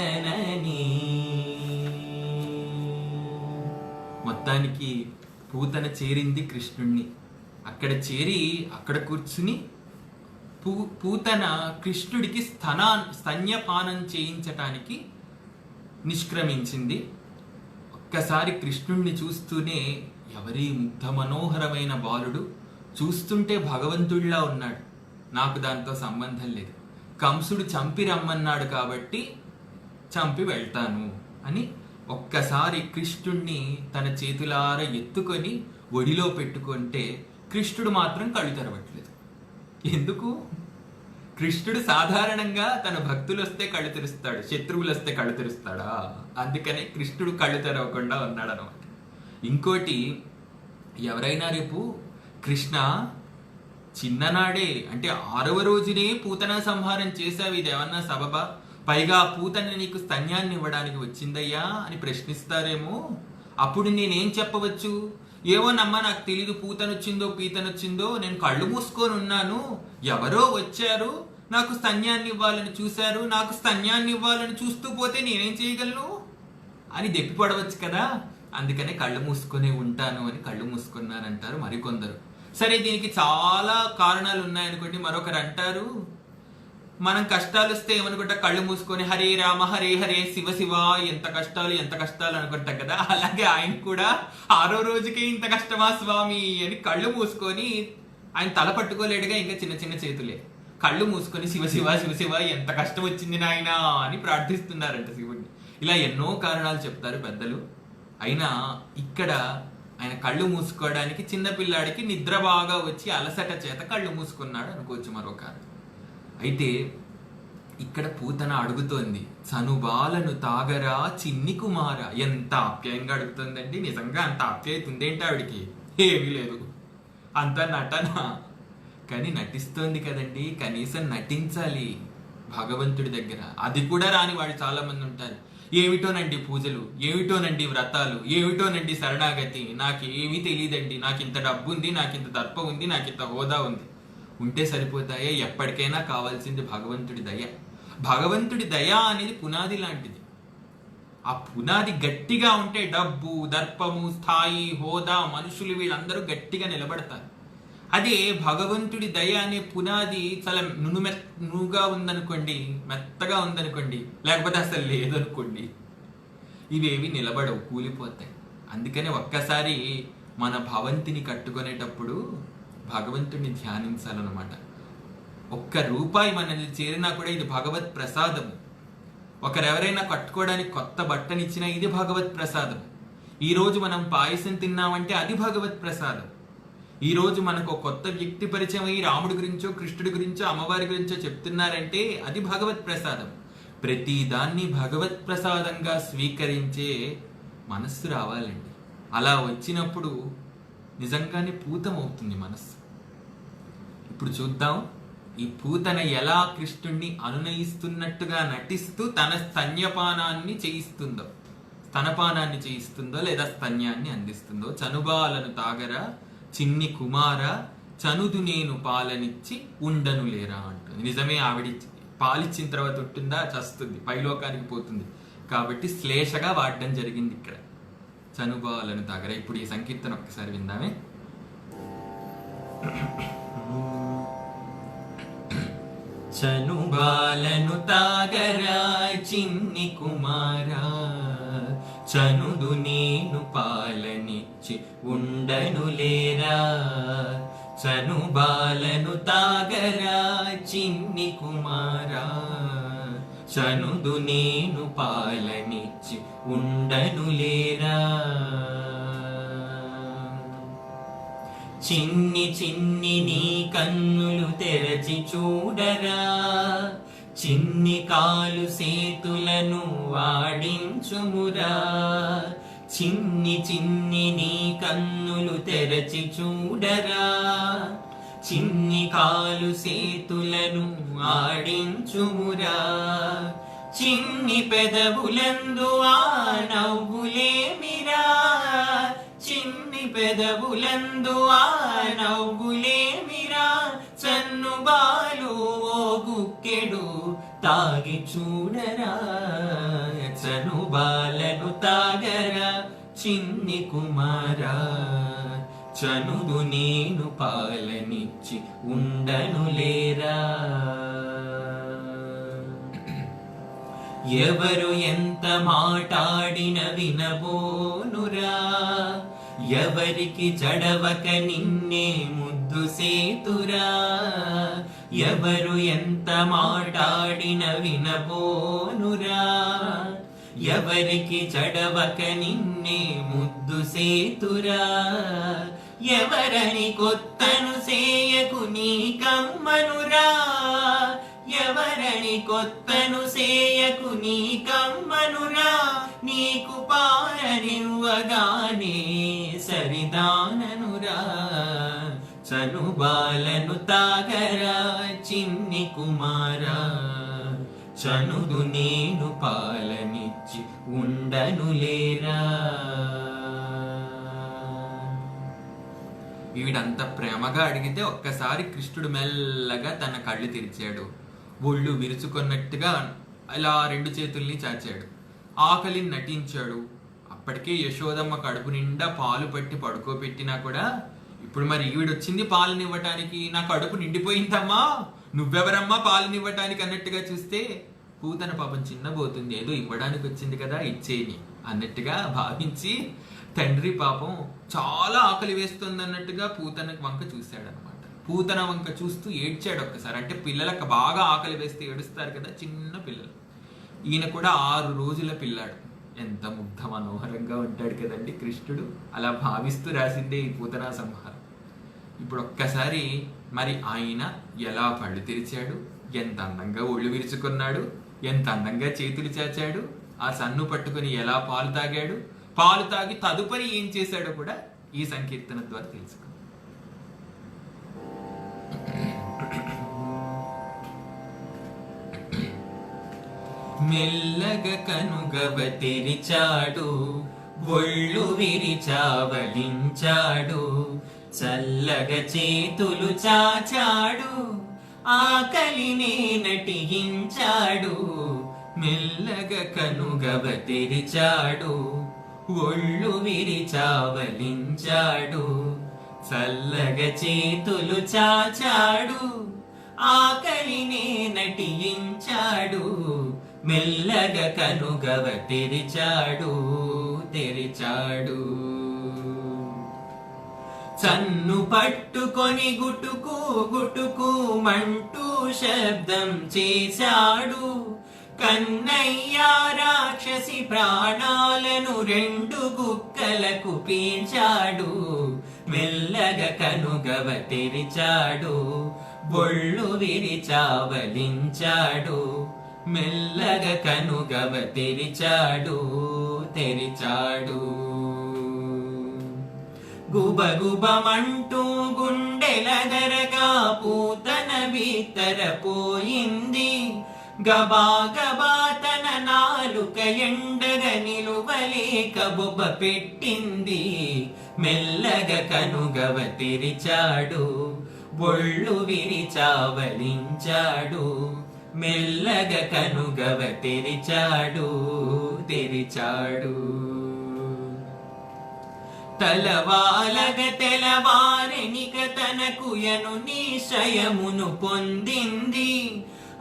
మొత్తానికి పూతన చేరింది కృష్ణుణ్ణి. అక్కడ చేరి అక్కడ కూర్చుని పూతన కృష్ణుడికి స్తన్యపానం చేయించటానికి నిష్క్రమించింది. ఒక్కసారి కృష్ణుణ్ణి చూస్తూనే ఎవరి ముగ్ధ మనోహరమైన బాలుడు, చూస్తుంటే భగవంతుడిలా ఉన్నాడు, నాకు దాంతో సంబంధం లేదు, కంసుడు చంపి రమ్మన్నాడు కాబట్టి చంపి వెళ్తాను అని ఒక్కసారి కృష్ణుణ్ణి తన చేతులార ఎత్తుకొని ఒడిలో పెట్టుకుంటే కృష్ణుడు మాత్రం కళ్ళు తెరవట్లేదు. ఎందుకు? కృష్ణుడు సాధారణంగా తన భక్తులు వస్తే కళ్ళు తెరుస్తాడు, శత్రువులు వస్తే కళ్ళు తెరుస్తాడా? అందుకనే కృష్ణుడు కళ్ళు తెరవకుండా ఉన్నాడు అనమాట. ఇంకోటి, ఎవరైనా రేపు కృష్ణ చిన్ననాడే అంటే 6వ రోజునే పూతన సంహారం చేశావు, ఇది ఏమన్నా సబబా? పైగా పూతన నీకు స్తన్యాన్ని ఇవ్వడానికి వచ్చిందయ్యా అని ప్రశ్నిస్తారేమో. అప్పుడు నేనేం చెప్పవచ్చు? ఏమోనమ్మా నాకు తెలీదు, పూతనొచ్చిందో పీతనొచ్చిందో, నేను కళ్ళు మూసుకొని ఉన్నాను, ఎవరో వచ్చారు నాకు స్తన్యాన్ని ఇవ్వాలని చూశారు, నాకు స్తన్యాన్ని ఇవ్వాలని చూస్తూ పోతే నేనేం చేయగలను అని దెప్పిపడవచ్చు కదా. అందుకనే కళ్ళు మూసుకొని ఉంటాను అని కళ్ళు మూసుకున్నానంటారు మరికొందరు. సరే, దీనికి చాలా కారణాలు ఉన్నాయనుకోండి. మరొకరు అంటారు, మనం కష్టాలు వస్తే ఏమనుకుంటా, కళ్ళు మూసుకొని హరే రామ హరే హరే శివ శివ ఎంత కష్టాలు అనుకుంటాం కదా. అలాగే ఆయన కూడా 6వ రోజుకే ఇంత కష్టమా స్వామి అని కళ్ళు మూసుకొని, ఆయన తల పట్టుకోలేడుగా, ఇంకా చిన్న చిన్న చేతులే, కళ్ళు మూసుకొని శివ శివ శివ శివ ఎంత కష్టం వచ్చింది నాయన అని ప్రార్థిస్తున్నారంట శివుడిని. ఇలా ఎన్నో కారణాలు చెప్తారు పెద్దలు. అయినా ఇక్కడ ఆయన కళ్ళు మూసుకోవడానికి చిన్నపిల్లాడికి నిద్ర బాగా వచ్చి అలసట చేత కళ్ళు మూసుకున్నాడు అనుకోవచ్చు మరో కారణం. అయితే ఇక్కడ పూతన అడుగుతోంది, చనుబాలను తాగరా చిన్ని కుమార. ఎంత ఆప్యాయంగా అడుగుతుందండి. నిజంగా అంత ఆప్యాయత ఉందేంటి ఆవిడికి? ఏమీ లేదు, అంత నటన. కానీ నటిస్తోంది కదండి, కనీసం నటించాలి భగవంతుడి దగ్గర. అది కూడా రాని వాళ్ళు చాలా మంది ఉంటారు. ఏమిటోనండి పూజలు, ఏమిటోనండి వ్రతాలు, ఏమిటోనండి శరణాగతి, నాకేమీ తెలియదండి, నాకు ఇంత డబ్బు ఉంది, నాకు ఇంత దర్ప ఉంది, నాకు ఇంత హోదా ఉంది. ఉంటే సరిపోతాయే? ఎప్పటికైనా కావాల్సింది భగవంతుడి దయ. భగవంతుడి దయ అనేది పునాది లాంటిది. ఆ పునాది గట్టిగా ఉంటే డబ్బు, దర్పము, స్థాయి, హోదా, మనుషులు వీళ్ళందరూ గట్టిగా నిలబడతారు. అదే భగవంతుడి దయ అనే పునాది చాలా నునుగా ఉందనుకోండి, మెత్తగా ఉందనుకోండి, లేకపోతే అసలు లేదనుకోండి, ఇవేవి నిలబడవు, కూలిపోతాయి. అందుకనే ఒక్కసారి మన భవంతిని కట్టుకునేటప్పుడు భగవంతుడిని ధ్యానించాలన్నమాట. ₹1 మనల్ని చేరినా కూడా ఇది భగవత్ ప్రసాదము. ఒకరెవరైనా కట్టుకోవడానికి కొత్త బట్టనిచ్చినా ఇది భగవత్ ప్రసాదం. ఈరోజు మనం పాయసం తిన్నామంటే అది భగవత్ ప్రసాదం. ఈరోజు మనకు కొత్త వ్యక్తి పరిచయం అయ్యి రాముడి గురించో కృష్ణుడి గురించో అమ్మవారి గురించో చెప్తున్నారంటే అది భగవత్ ప్రసాదం. ప్రతి దాన్ని భగవత్ ప్రసాదంగా స్వీకరించే మనస్సు రావాలండి. అలా వచ్చినప్పుడు నిజంగానే పూతమవుతుంది మనస్సు. ఇప్పుడు చూద్దాం ఈ పూతన ఎలా కృష్ణుణ్ణి అనునయిస్తున్నట్టుగా నటిస్తూ తన స్తన్యపానాన్ని చేయిస్తుందో లేదా స్తన్యాన్ని అందిస్తుందో. చనుబాలను తాగరా చిన్ని కుమార చనుదు నేను పాలనిచ్చి ఉండను లేరా అంటుంది. నిజమే, ఆవిడ పాలిచ్చిన తర్వాత ఉంటుందా? చస్తుంది, పైలోకానికి పోతుంది. కాబట్టి శ్లేషగా వాడడం జరిగింది ఇక్కడ, చనుబాలను తాగరా. ఇప్పుడు ఈ సంకీర్తన ఒక్కసారి విందామే. చనుబాలను తాగరా చిన్ని కుమారా చనుదు నేను పాలనిచ్చి ఉండను లేరా. చనుబాలను తాగరా చిన్ని కుమారా చనుదు నేను పాలనిచ్చి ఉండను లేరా. చిన్ని చిన్ని నీ కన్నులు తెరచి చూడరా చిన్ని కాలు సేతులను వాడించుమురా. చిన్ని చిన్ని నీ కన్నులు తెరచి చూడరా చిన్ని కాలు సేతులను ఆడించుమురా, చిన్ని పెదవులందు ఆ నవ్వులేమిరా, చిన్ని పెదవులందు ఆ నవ్వులేమిరా, చన్నుబాలు ఓ గుక్కెడు తాగి చూడరా, చనుబాలను తాగరా చిన్ని కుమారా, చనుదు నేను పాలనిచ్చి ఉండను లేరా. ఎవరు ఎంత మాటాడిన వినబోనురా, ఎవరికి జడవక నిన్నే ముద్దు సేతురా, ఎవరు ఎంత మాటాడిన వినబోనురా, ఎవరికి జడవక నిన్నే ముద్దు సేతురా, ఎవరని కొత్తను సేయకు నీ కమ్మనురా, ఎవరని కొత్తను సేయకు నీ కమ్మనురా, నీకు పారనివ్వగానే సరిదాననురా, చనుబాలను తాగరా చిన్ని కుమారా, చనుదు నేను పాలనిచ్చి ఉండను లేరా. వీడంత ప్రేమగా అడిగితే ఒక్కసారి కృష్ణుడు మెల్లగా తన కళ్ళు తెరిచాడు. ఒళ్ళు విరుచుకున్నట్టుగా అలా రెండు చేతుల్ని చాచాడు. ఆకలిని నటించాడు. అప్పటికే యశోదమ్మ కడుపు నిండా పాలు పట్టి పడుకోబెట్టినా కూడా ఇప్పుడు మరి ఈవిడొచ్చింది పాలనివ్వటానికి, నా కడుపు నిండిపోయిందమ్మా, నువ్వెవరమ్మా పాలనివ్వటానికి అన్నట్టుగా చూస్తే పూతన పాపం చిన్నబోతుంది, ఏదో ఇవ్వడానికి వచ్చింది కదా ఇచ్చేయని అన్నట్టుగా భావించి తండ్రి పాపం చాలా ఆకలి వేస్తుంది అన్నట్టుగా పూతన వంక చూశాడనమాట. పూతన వంక చూస్తూ ఏడ్చాడు ఒక్కసారి. అంటే పిల్లలకు బాగా ఆకలి వేస్తే ఏడుస్తారు కదా చిన్న పిల్లలు. ఈయన కూడా 6 రోజుల పిల్లాడు. ఎంత ముగ్ధ మనోహరంగా ఉంటాడు కదండి కృష్ణుడు. అలా భావిస్తూ రాసిందే ఈ పూతనా సంహారం. ఇప్పుడు ఒక్కసారి మరి ఆయన ఎలా పళ్ళు తెరిచాడు, ఎంత అందంగా ఒళ్ళు విరుచుకున్నాడు, ఎంత అందంగా చేతులు చాచాడు, ఆ సన్ను పట్టుకుని ఎలా పాలు తాగాడు, పాలు తాగి తదుపరి ఏం చేశాడో కూడా ఈ సంకీర్తన ద్వారా తెలుసుకుందాం. మెల్లగా కనుగవ తెరిచాడు, ఒళ్ళు విరిచావలించాడు, చల్లగా చేతులు చాచాడు, ఆకలినే నటించాడు. మెల్లగా కనుగవ తెరిచాడు, ఒళ్ళు విరిచావలించాడు, చల్లగా చేతులు చాచాడు, ఆకలినే నటించాడు. మెల్లగా కనుగవ తెరిచాడు. చన్ను పట్టుకొని గుటుకు గుటుకు మంటూ శబ్దం చేశాడు. కన్నయ్య రాక్షసి ప్రాణాలను 2 గుక్కలకు పీల్చాడు. మెల్లగా కనుగవ తెరిచాడు, బొళ్ళు విరిచావలించాడు, మెల్లగా కనుగవ తెరిచాడు. గుబగుబమంటూ గుండెల దరగా పూతన బిత్తరపోయింది. గబాగబా తన నాలుక ఎండగా నిలువలేక బొబ్బ పెట్టింది. మెల్లగా కనుగవ తెరిచాడు, బొళ్ళు విరిచావలించాడు, మెల్లగా కనుగవ తెరిచాడు. తలవాలగ తెలవారెనిక తనకు యను నిశ్చయమును పొందింది.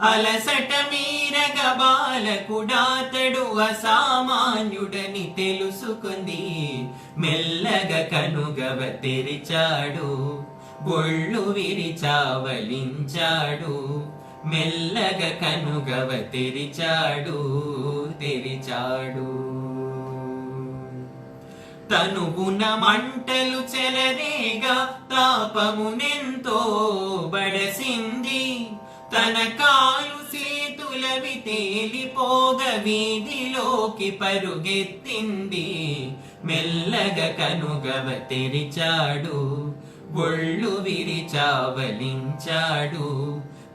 అలసట మీరగ బాలకుడాతడు అసామాన్యుడని తెలుసుకుంది. మెల్లగా కనుగవ తెరిచాడు, బొళ్ళు విరిచావలించాడు, మెల్లగా కనుగవ తెరిచాడు. తనుగుణ మంటలు చెలరేగా తాపమునెంతో బడసింది. తన కాలు సేతులవి తేలిపోగ వీధిలోకి పరుగెత్తింది. మెల్లగా కనుగవ తెరిచాడు, ఒళ్ళు విరిచావలించాడు,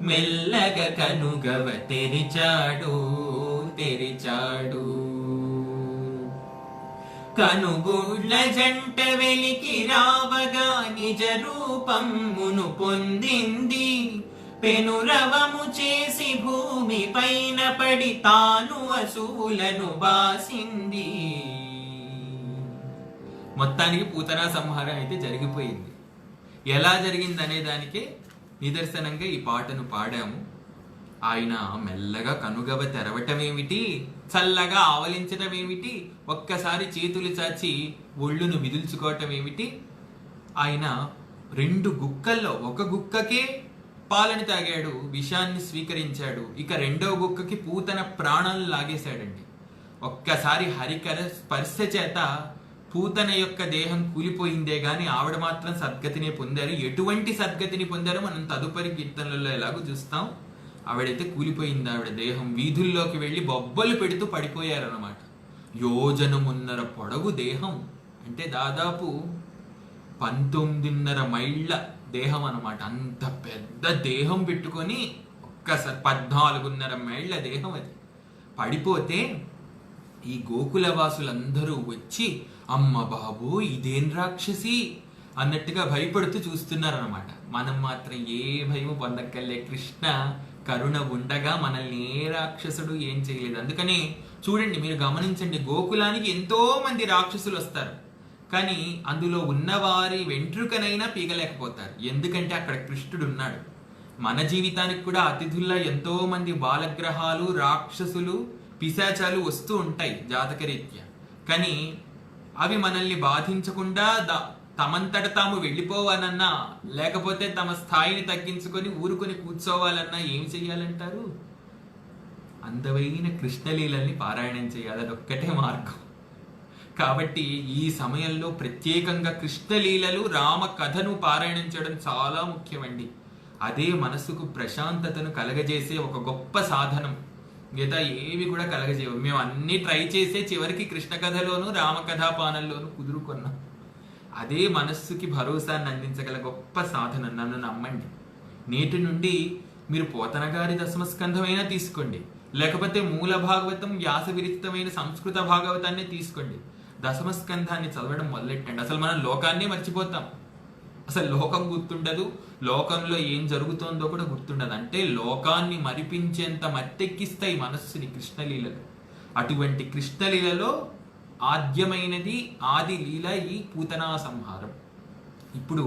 మెల్లగా కనుగవ తెరిచాడు. కనుగుడ్ల జంట వెలికి రావగా నిజ రూపమును పొందింది. పెనురవము చేసి భూమి పైన పడి తాను అసువులను బాసింది. మొత్తానికి పూతనా సంహారం అయితే జరిగిపోయింది. ఎలా జరిగింది అనే దానికే నిదర్శనంగా ఈ పాటను పాడాము. ఆయన మెల్లగా కనుగవ తెరవటం ఏమిటి, చల్లగా ఆవలించటం ఏమిటి, ఒక్కసారి చేతులు చాచి ఒళ్ళును విదుల్చుకోవటం ఏమిటి. ఆయన 2 గుక్కల్లో ఒక గుక్కకే పాలను తాగాడు, విషాన్ని స్వీకరించాడు. ఇక 2వ గుక్కకి పూతన ప్రాణాలు లాగేశాడండి. ఒక్కసారి హరికర స్పర్శ చేత పూతన యొక్క దేహం కూలిపోయిందే గాని ఆవిడ మాత్రం సద్గతిని పొందారు. ఎటువంటి సద్గతిని పొందారో మనం తదుపరి కీర్తనలలో ఎలాగో చూస్తాం. ఆవిడైతే కూలిపోయింది. ఆవిడ దేహం వీధుల్లోకి వెళ్ళి బొబ్బలు పెడుతూ పడిపోయారన్నమాట. యోజనమున్నర పొడవు దేహం అంటే దాదాపు 19.5 మైళ్ళ దేహం అన్నమాట. అంత పెద్ద దేహం పెట్టుకొని ఒక్కసారి 14.5 మైళ్ళ దేహం అది పడిపోతే ఈ గోకులవాసులందరూ వచ్చి అమ్మ బాబు ఇదేం రాక్షసి అన్నట్టుగా భయపడుతూ చూస్తున్నారన్నమాట. మనం మాత్రం ఏ భయము పొందక్కర్లే. కృష్ణ కరుణ ఉండగా మనల్ని ఏ రాక్షసుడు ఏం చేయలేదు. అందుకని చూడండి, మీరు గమనించండి, గోకులానికి ఎంతో మంది రాక్షసులు వస్తారు, కానీ అందులో ఉన్నవారి వెంట్రుకనైనా పీగలేకపోతారు. ఎందుకంటే అక్కడ కృష్ణుడు ఉన్నాడు. మన జీవితానికి కూడా అతిథుల్లో ఎంతో మంది బాలగ్రహాలు, రాక్షసులు, పిశాచాలు వస్తూ ఉంటాయి జాతకరీత్యా. కానీ అవి మనల్ని బాధించకుండా తమంతట తాము వెళ్ళిపోవాలన్నా, లేకపోతే తమ స్థాయిని తగ్గించుకొని ఊరుకొని కూర్చోవాలన్నా ఏం చెయ్యాలంటారు? అందమైన కృష్ణలీలల్ని పారాయణం చేయాలి. అదొక్కటే మార్గం. కాబట్టి ఈ సమయంలో ప్రత్యేకంగా కృష్ణలీలలు, రామ కథను పారాయణం చేయడం చాలా ముఖ్యమండి. అదే మనసుకు ప్రశాంతతను కలగజేసే ఒక గొప్ప సాధనం. మిగతా ఏవి కూడా కలగజేయవు. మేము అన్ని ట్రై చేసే చివరికి కృష్ణ కథలోను రామకథాపానంలోను కుదురుకున్నాం. అదే మనస్సుకి భరోసాన్ని అందించగల గొప్ప సాధన. నన్ను నమ్మండి. నేటి నుండి మీరు పోతన గారి దశమస్కంధమైనా తీసుకోండి, లేకపోతే మూల భాగవతం వ్యాస విరచితమైన సంస్కృత భాగవతాన్ని తీసుకోండి. దశమస్కంధాన్ని చదవడం మొదలెట్టండి. అసలు మనం లోకాన్నే మర్చిపోతాం. అసలు లోకం గుర్తుండదు, లోకంలో ఏం జరుగుతోందో కూడా గుర్తుండదు. అంటే లోకాన్ని మరిపించేంత మత్తెక్కిస్తాయి మనస్సుని కృష్ణలీలలు. అటువంటి కృష్ణలీలలో ఆద్యమైనది ఆది లీల ఈ పూతనా సంహారం. ఇప్పుడు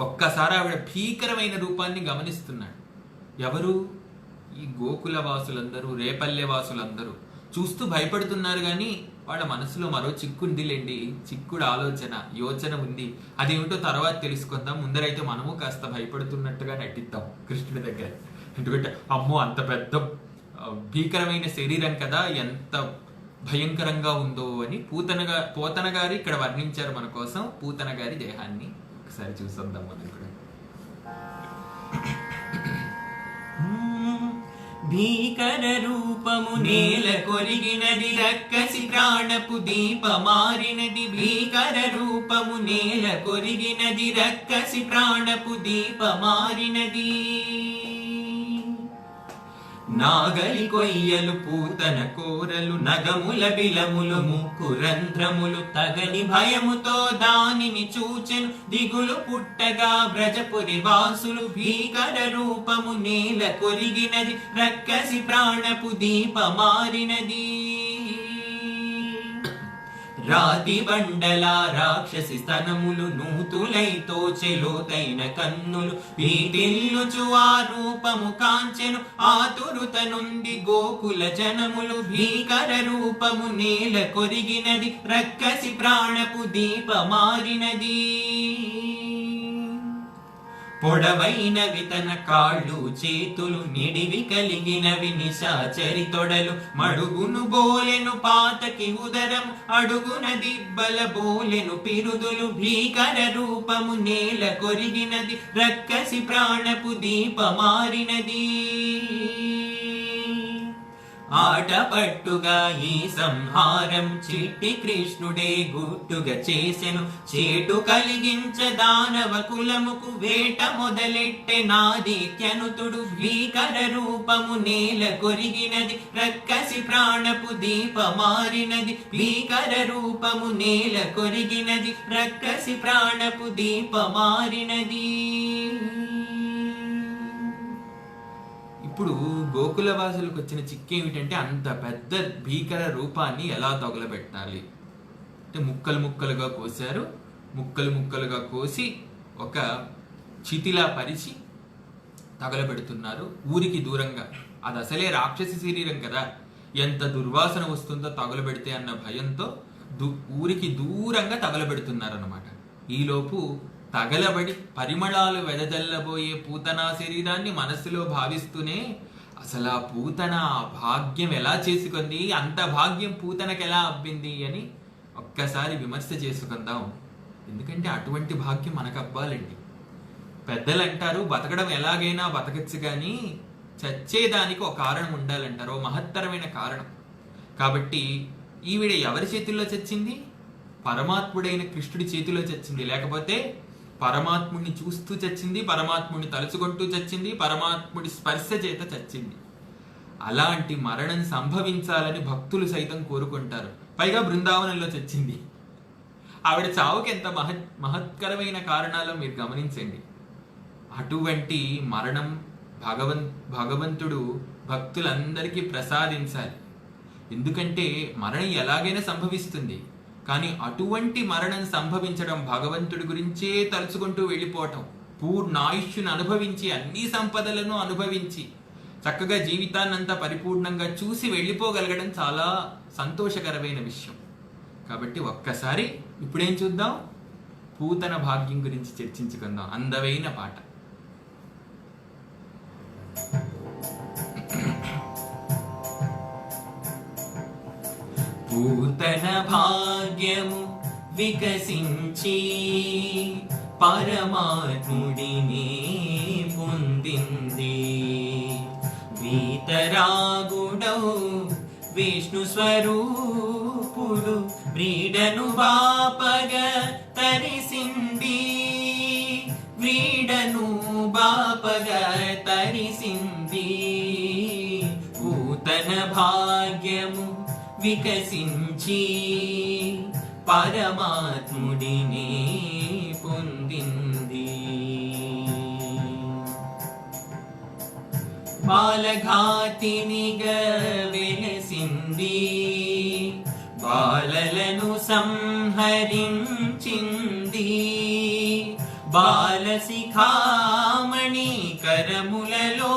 ఒక్కసారి ఆవిడ భీకరమైన రూపాన్ని గమనిస్తున్నాడు. ఎవరు? ఈ గోకుల వాసులందరూ, రేపల్లె వాసులందరూ చూస్తూ భయపడుతున్నారు. కానీ వాళ్ళ మనసులో మరో చిక్కుందిలేండి, చిక్కుడు యోచన ఉంది. అదేమిటో తర్వాత తెలుసుకుందాం. ముందరైతే మనము కాస్త భయపడుతున్నట్టుగా నటిద్దాం కృష్ణుడి దగ్గర. ఎందుకంటే అమ్మో అంత పెద్ద భీకరమైన శరీరం కదా, ఎంత భయంకరంగా ఉందో అని పోతన గారు ఇక్కడ వర్ణించారు మన కోసం. పూతన గారి దేహాన్ని ఒకసారి చూసొద్దాం మనం కూడా. భీకర రూపము నేల కొరిగినది, రక్కసి ప్రాణపు దీప మారినది. భీకర రూపము నేల కొరిగినది, రక్కసి ప్రాణపు దీప మారినది. నాగలి కొయ్యలు పూతన కోరలు, నగముల బిలములు ముక్కు రంధ్రములు. తగని భయముతో దానిని చూచెను, దిగులు పుట్టగా బ్రజపురి వాసులు. భీకర రూపము నేల కొరిగినది, రక్కసి ప్రాణపు దీప మారినది. రాతి బండల రాక్షసి స్తనములు, నూతులై తోచెలోతైన కన్నులు. వీటిల్లుచు ఆ రూపము కాంచెను, ఆతురుత నుండి గోకుల జనములు. భీకర రూపము నేల కొరిగినది, రక్కసి ప్రాణపు దీప మారినది. పొడవైనవి తన కాళ్ళు చేతులు, నిడివి కలిగినవి నిశాచరి తొడలు. మడుగును బోలెను పాతకి ఉదరం, అడుగున దిబ్బల బోలెను పిరుదులు. భీకర రూపము నేల కొరిగినది, రక్కసి ప్రాణపు దీప మారినది. ఆటపట్టుగా ఈ సంహారం చిట్టి కృష్ణుడే గుట్టుగా చేసెను. చేటు కలిగించ దానవ కులముకు వేట మొదలెట్టె నాదిత్యనుతుడు. భీకర రూపము నేల కొరిగినది, రక్కసి ప్రాణపు దీపమారినది. భీకర రూపము నేల కొరిగినది, రక్కసి ప్రాణపు దీపమారినది. ఇప్పుడు గోకులవాసులకు వచ్చిన చిక్కేమిటంటే అంత పెద్ద భీకర రూపాన్ని ఎలా తగులబెట్టాలి అంటే ముక్కలు ముక్కలుగా కోసారు. ముక్కలు ముక్కలుగా కోసి ఒక చితిలా పరిచి తగలబెడుతున్నారు ఊరికి దూరంగా. అది అసలే రాక్షసి శరీరం కదా, ఎంత దుర్వాసన వస్తుందో తగలబెడితే అన్న భయంతో ఊరికి దూరంగా తగలబెడుతున్నారు అన్నమాట. ఈలోపు తగలబడి పరిమళాలు వెదజల్లబోయే పూతన శరీరాన్ని మనస్సులో భావిస్తూనే అసలు ఆ పూతన భాగ్యం ఎలా చేసుకుంది, అంత భాగ్యం పూతనకి ఎలా అబ్బింది అని ఒక్కసారి విమర్శ చేసుకుందాం. ఎందుకంటే అటువంటి భాగ్యం మనకు అవ్వాలండి. పెద్దలు అంటారు బతకడం ఎలాగైనా బతకచ్చు కానీ చచ్చేదానికి ఒక కారణం ఉండాలంటారు, ఓ మహత్తరమైన కారణం. కాబట్టి ఈవిడ ఎవరి చేతుల్లో చచ్చింది? పరమాత్ముడైన కృష్ణుడి చేతిలో చచ్చింది. లేకపోతే పరమాత్ముడిని చూస్తూ చచ్చింది, పరమాత్ముడిని తలుచుకుంటూ చచ్చింది, పరమాత్ముడి స్పర్శ చేత చచ్చింది. అలాంటి మరణం సంభవించాలని భక్తులు సైతం కోరుకుంటారు. పైగా బృందావనంలో చచ్చింది. ఆవిడ చావుకి ఎంత మహత్కరమైన కారణాలు మీరు గమనించండి. అటువంటి మరణం భగవంతుడు భక్తులందరికీ ప్రసాదించాలి. ఎందుకంటే మరణం ఎలాగైనా సంభవిస్తుంది, కానీ అటువంటి మరణం సంభవించడం భగవంతుడి గురించే తలుచుకుంటూ వెళ్ళిపోవటం, పూర్ణాయుష్యును అనుభవించి అన్ని సంపదలను అనుభవించి చక్కగా జీవితాన్నంతా పరిపూర్ణంగా చూసి వెళ్ళిపోగలగడం చాలా సంతోషకరమైన విషయం. కాబట్టి ఒక్కసారి ఇప్పుడేం చూద్దాం, పూతన భాగ్యం గురించి చర్చించుకుందాం. అందమైన పాట. పూతన భాగ్యము వికసించి పరమాత్ముడిని పొందింది. వీతరాగుడౌ విష్ణు స్వరూపుడు వ్రీడను బాపగ తరిసింది. వ్రీడను బాపగ తరిసింది. పూతన భాగ్యము వికసించి పరమాత్ముడిని పొందింది. బాలఘాతినిగా వెలసింది. బాలలను సంహరించింది. బాలశిఖామణి కరములలో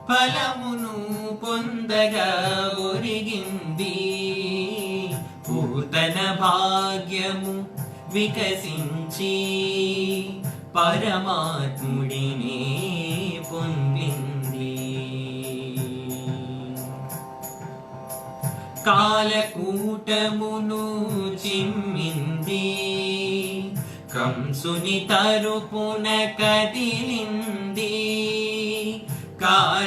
ఫలమును పొందగా ఒరిగింది. పూతన భాగ్యము వికసించి పరమాత్ముడిని పొందింది. కాలకూటమును చిమ్మింది. కంసుని తరుపున కదిలింది. కాలాతీతుని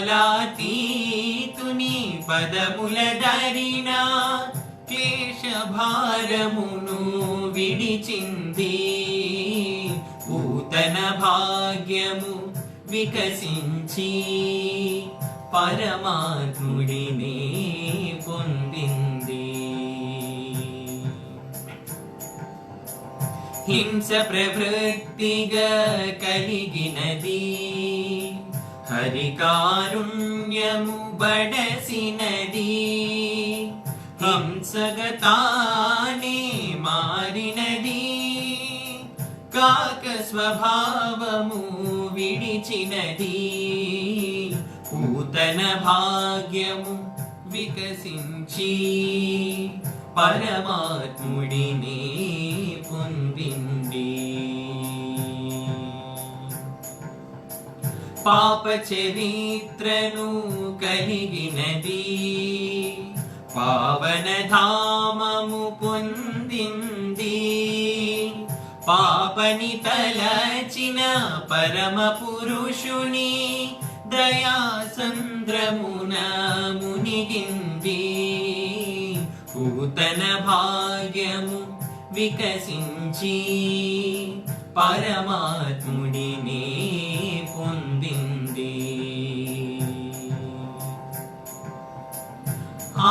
పదముల ధరిన క్లేశ భారమును విడిచింది. పూతన భాగ్యము వికసించి పరమాత్ముడిని పొందింది. హింస ప్రవృత్తిగా కలిగినది. హరికారుణ్యము బడసినది. హింసగతానే మారినది. కాక స్వభావము విడిచినది. పూతన భాగ్యము వికసించి పరమాత్ముడిని పొందింది. పాప చరిత్రను కలిగినది. పావన ధామము పొందింది. పాపని తలచిన పరమ పురుషుని దయా సంధానము సంద్రమున మునిగింది పూతన భాగ్యము వికసించి పరమాత్ముడిని పొందింది.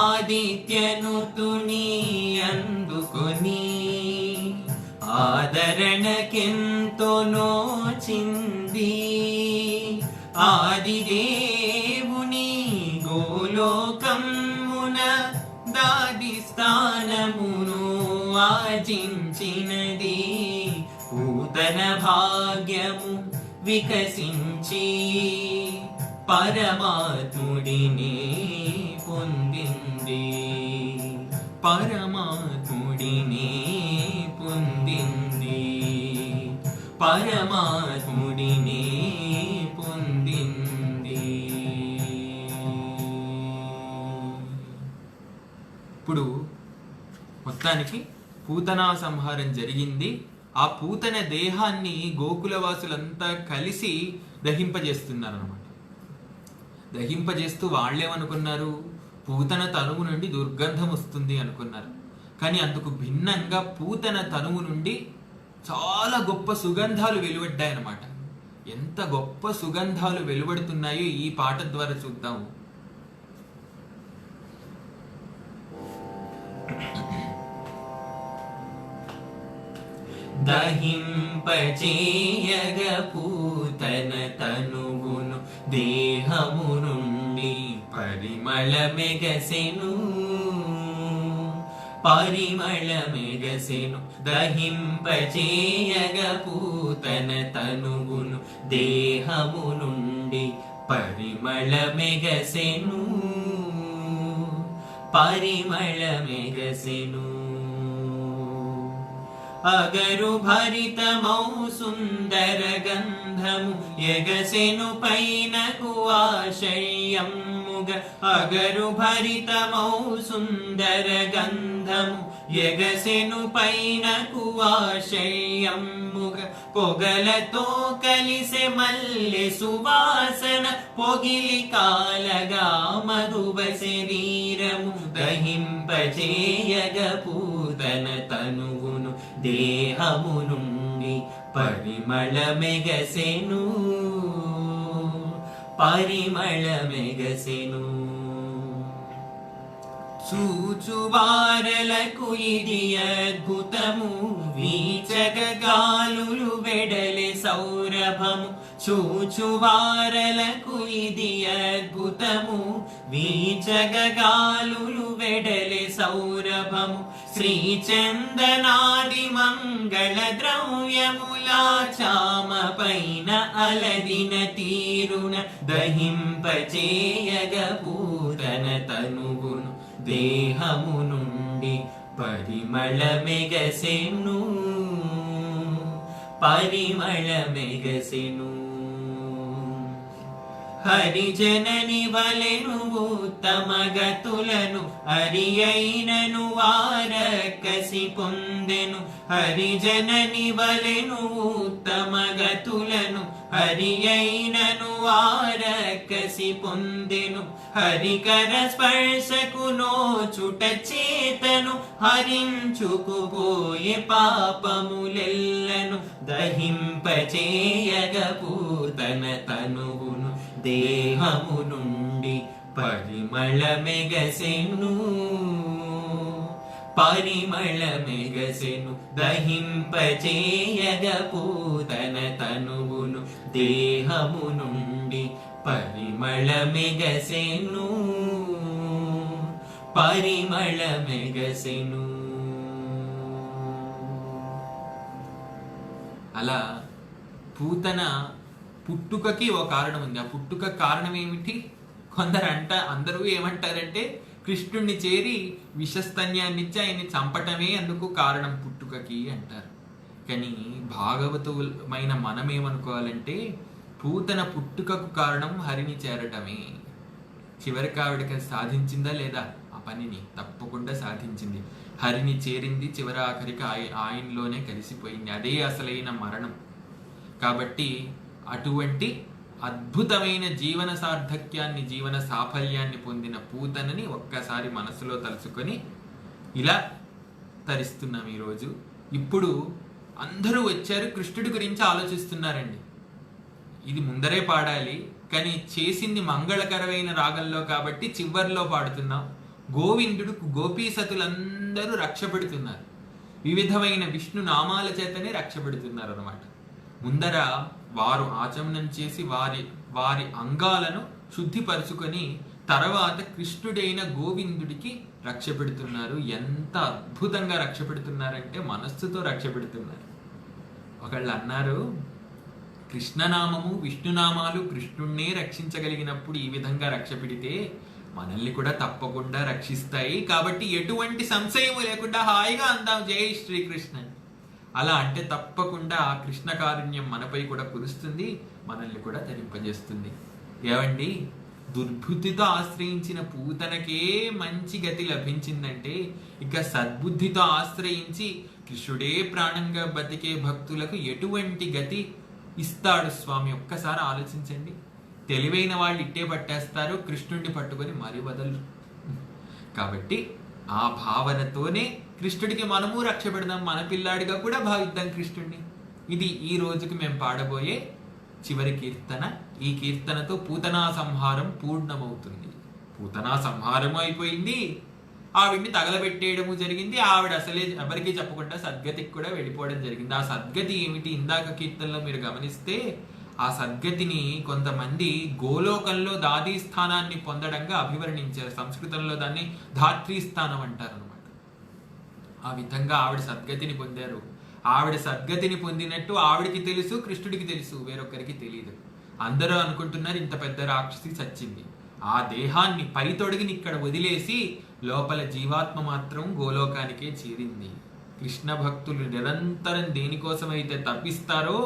ఆదిత్యనుతుని అందుకొని ఆదరణకెంతో నోచింది ఆదిదేవుని గోలోకమున దాది స్థానమును ఆర్జించినది పూతన భాగ్యము వికసించి పరమాత్ముడిని పొందింది పరమాత్ముడిని పొందింది పరమాత్ముడిని పొందింది. ఇప్పుడు మొత్తానికి పూతనా సంహారం జరిగింది. ఆ పూతన దేహాన్ని గోకులవాసులంతా కలిసి దహింపజేస్తున్నారన్నమాట. దహింపజేస్తూ వాళ్ళేమనుకున్నారు, పూతన తనువు నుండి దుర్గంధం వస్తుంది అనుకున్నారు. కానీ అందుకు భిన్నంగా పూతన తనువు నుండి చాలా గొప్ప సుగంధాలు వెలువడ్డాయన్నమాట. ఎంత గొప్ప సుగంధాలు వెలువడుతున్నాయో ఈ పాట ద్వారా చూద్దాము. దహింపచేయగ పూతన తనువును దేహము నుండి పరిమళ మెగసెను పరిమళ మెగసెను. దహింపచేయగ పూతన తనువును దేహము నుండి పరిమళ మెగసెను పరిమళ మెగసెను. అగరు భరితమౌ సుందర గంధము ఎగసెను పైనకు ఆశయ్యముగ అగరు భరితమౌ సుందర గంధము ఎగసెను పైనకు ఆశయ్యముగ పొగలతో కలిసె మల్లె సువాసన పొగిలి కాలగా మధువ శరీరము దహింపచేయగ పూతన తనువును దేహము నుండి పరిమళ మెగసెను పరిమళ మెగసెను. చూచువారలకు ఇది అద్భుతము వీచగ గాలులు వెడలె సౌరభము చూచువారలకు ఇది అద్భుతము వీచగ గాలులు వెడలె సౌరభము శ్రీచందనాది మంగళ ద్రవ్యములా చామ పైన అలదిన తీరున దహింపచేయగ పూతన తనువును దేహము నుండి పరిమళ మెగసెను పరిమళ మెగసెను. హరిజనని వలెను ఉత్తమ గతులను హరి అయినను వారకసి పొందెను హరిజనని వలెను ఉత్తమ గతులను హరి అయినను వారకసి పొందెను హరికర స్పర్శకు నోచుట చేతను హరించుకుపోయే పాపములెల్లను దహింపచేయగ పూతన తనువును దేహము నుండి పరిమళ మెగసెను పరిమళ మెగసెను దహింపచేయగ పూతన తనువును దేహము నుండి పరిమళ మెగసెను పరిమళ మెగసెను. అలా పూతన పుట్టుకకి ఓ కారణం ఉంది. ఆ పుట్టుక కారణం ఏమిటి? అందరూ ఏమంటారంటే కృష్ణుణ్ణి చేరి విషస్తన్యాన్నిచ్చి ఆయన్ని చంపటమే అందుకు కారణం పుట్టుకకి అంటారు. కానీ భాగవతులమైన మనం ఏమనుకోవాలంటే పూతన పుట్టుకకు కారణం హరిని చేరటమే. చివరికి ఆవిడకి సాధించిందా లేదా? ఆ పనిని తప్పకుండా సాధించింది. హరిని చేరింది, చివరి ఆఖరికి ఆయనలోనే కలిసిపోయింది. అదే అసలైన మరణం. కాబట్టి అటువంటి అద్భుతమైన జీవన సార్థక్యాన్ని, జీవన సాఫల్యాన్ని పొందిన పూతనని ఒక్కసారి మనసులో తలుచుకొని ఇలా తరిస్తున్నాం ఈరోజు. ఇప్పుడు అందరూ వచ్చారు, కృష్ణుడి గురించి ఆలోచిస్తున్నారండి. ఇది ముందరే పాడాలి, కానీ చేసింది మంగళకరమైన రాగంలో కాబట్టి చివర్లో పాడుతున్నాం. గోవిందుడు గోపీసతులందరూ రక్ష పెడుతున్నారు, వివిధమైన విష్ణు నామాల చేతనే రక్ష పెడుతున్నారు అన్నమాట. ముందర వారు ఆచమనం చేసి వారి అంగాలను శుద్ధిపరుచుకొని తర్వాత కృష్ణుడైన గోవిందుడికి రక్ష పెడుతున్నారు. ఎంత అద్భుతంగా రక్ష పెడుతున్నారంటే మనస్సుతో రక్ష పెడుతున్నారు. ఒకళ్ళు అన్నారు, కృష్ణనామము విష్ణునామాలు కృష్ణుణ్ణే రక్షించగలిగినప్పుడు ఈ విధంగా రక్ష పెడితే మనల్ని కూడా తప్పకుండా రక్షిస్తాయి, కాబట్టి ఎటువంటి సంశయము లేకుండా హాయిగా అందాం జై శ్రీకృష్ణ. అలా అంటే తప్పకుండా ఆ కృష్ణ కారుణ్యం మనపై కూడా కురుస్తుంది, మనల్ని కూడా తరింపజేస్తుంది. ఏవండి, దుర్బుద్ధితో ఆశ్రయించిన పూతనకే మంచి గతి లభించిందంటే ఇక సద్బుద్ధితో ఆశ్రయించి కృష్ణుడే ప్రాణంగా బతికే భక్తులకు ఎటువంటి గతి ఇస్తాడు స్వామి? ఒక్కసారి ఆలోచించండి. తెలివైన వాళ్ళు ఇట్టే పట్టేస్తారు, కృష్ణుడిని పట్టుకొని మరి వదలరు. కాబట్టి ఆ భావనతోనే కృష్ణుడికి మనము రక్ష పెడదాం, మన పిల్లాడిగా కూడా భావిద్దాం కృష్ణుడిని. ఇది ఈ రోజుకి మేము పాడబోయే చివరి కీర్తన. ఈ కీర్తనతో పూతనా సంహారం పూర్ణమవుతుంది. పూతనా సంహారం అయిపోయింది, ఆవిడ్ని తగలబెట్టేయడము జరిగింది. ఆవిడ అసలే ఎవరికి చెప్పకుండా సద్గతికి కూడా వెళ్ళిపోవడం జరిగింది. ఆ సద్గతి ఏమిటి? ఇందాక కీర్తనలో మీరు గమనిస్తే ఆ సద్గతిని కొంతమంది గోలోకంలో దాదీ స్థానాన్ని పొందడంగా అభివర్ణించారు. సంస్కృతంలో దాన్ని ధాత్రీ స్థానం అంటారు అనమాట. ఆ విధంగా ఆవిడ సద్గతిని పొందారు. ఆవిడ సద్గతిని పొందినట్టు ఆవిడికి తెలుసు, కృష్ణుడికి తెలుసు, వేరొకరికి తెలియదు. అందరూ అనుకుంటున్నారు ఇంత పెద్ద రాక్షసి చచ్చింది, ఆ దేహాన్ని పై తొడిగిని ఇక్కడ వదిలేసి లోపల జీవాత్మ మాత్రం గోలోకానికే చేరింది. కృష్ణ భక్తులు నిరంతరం దేనికోసమైతే తప్పిస్తారో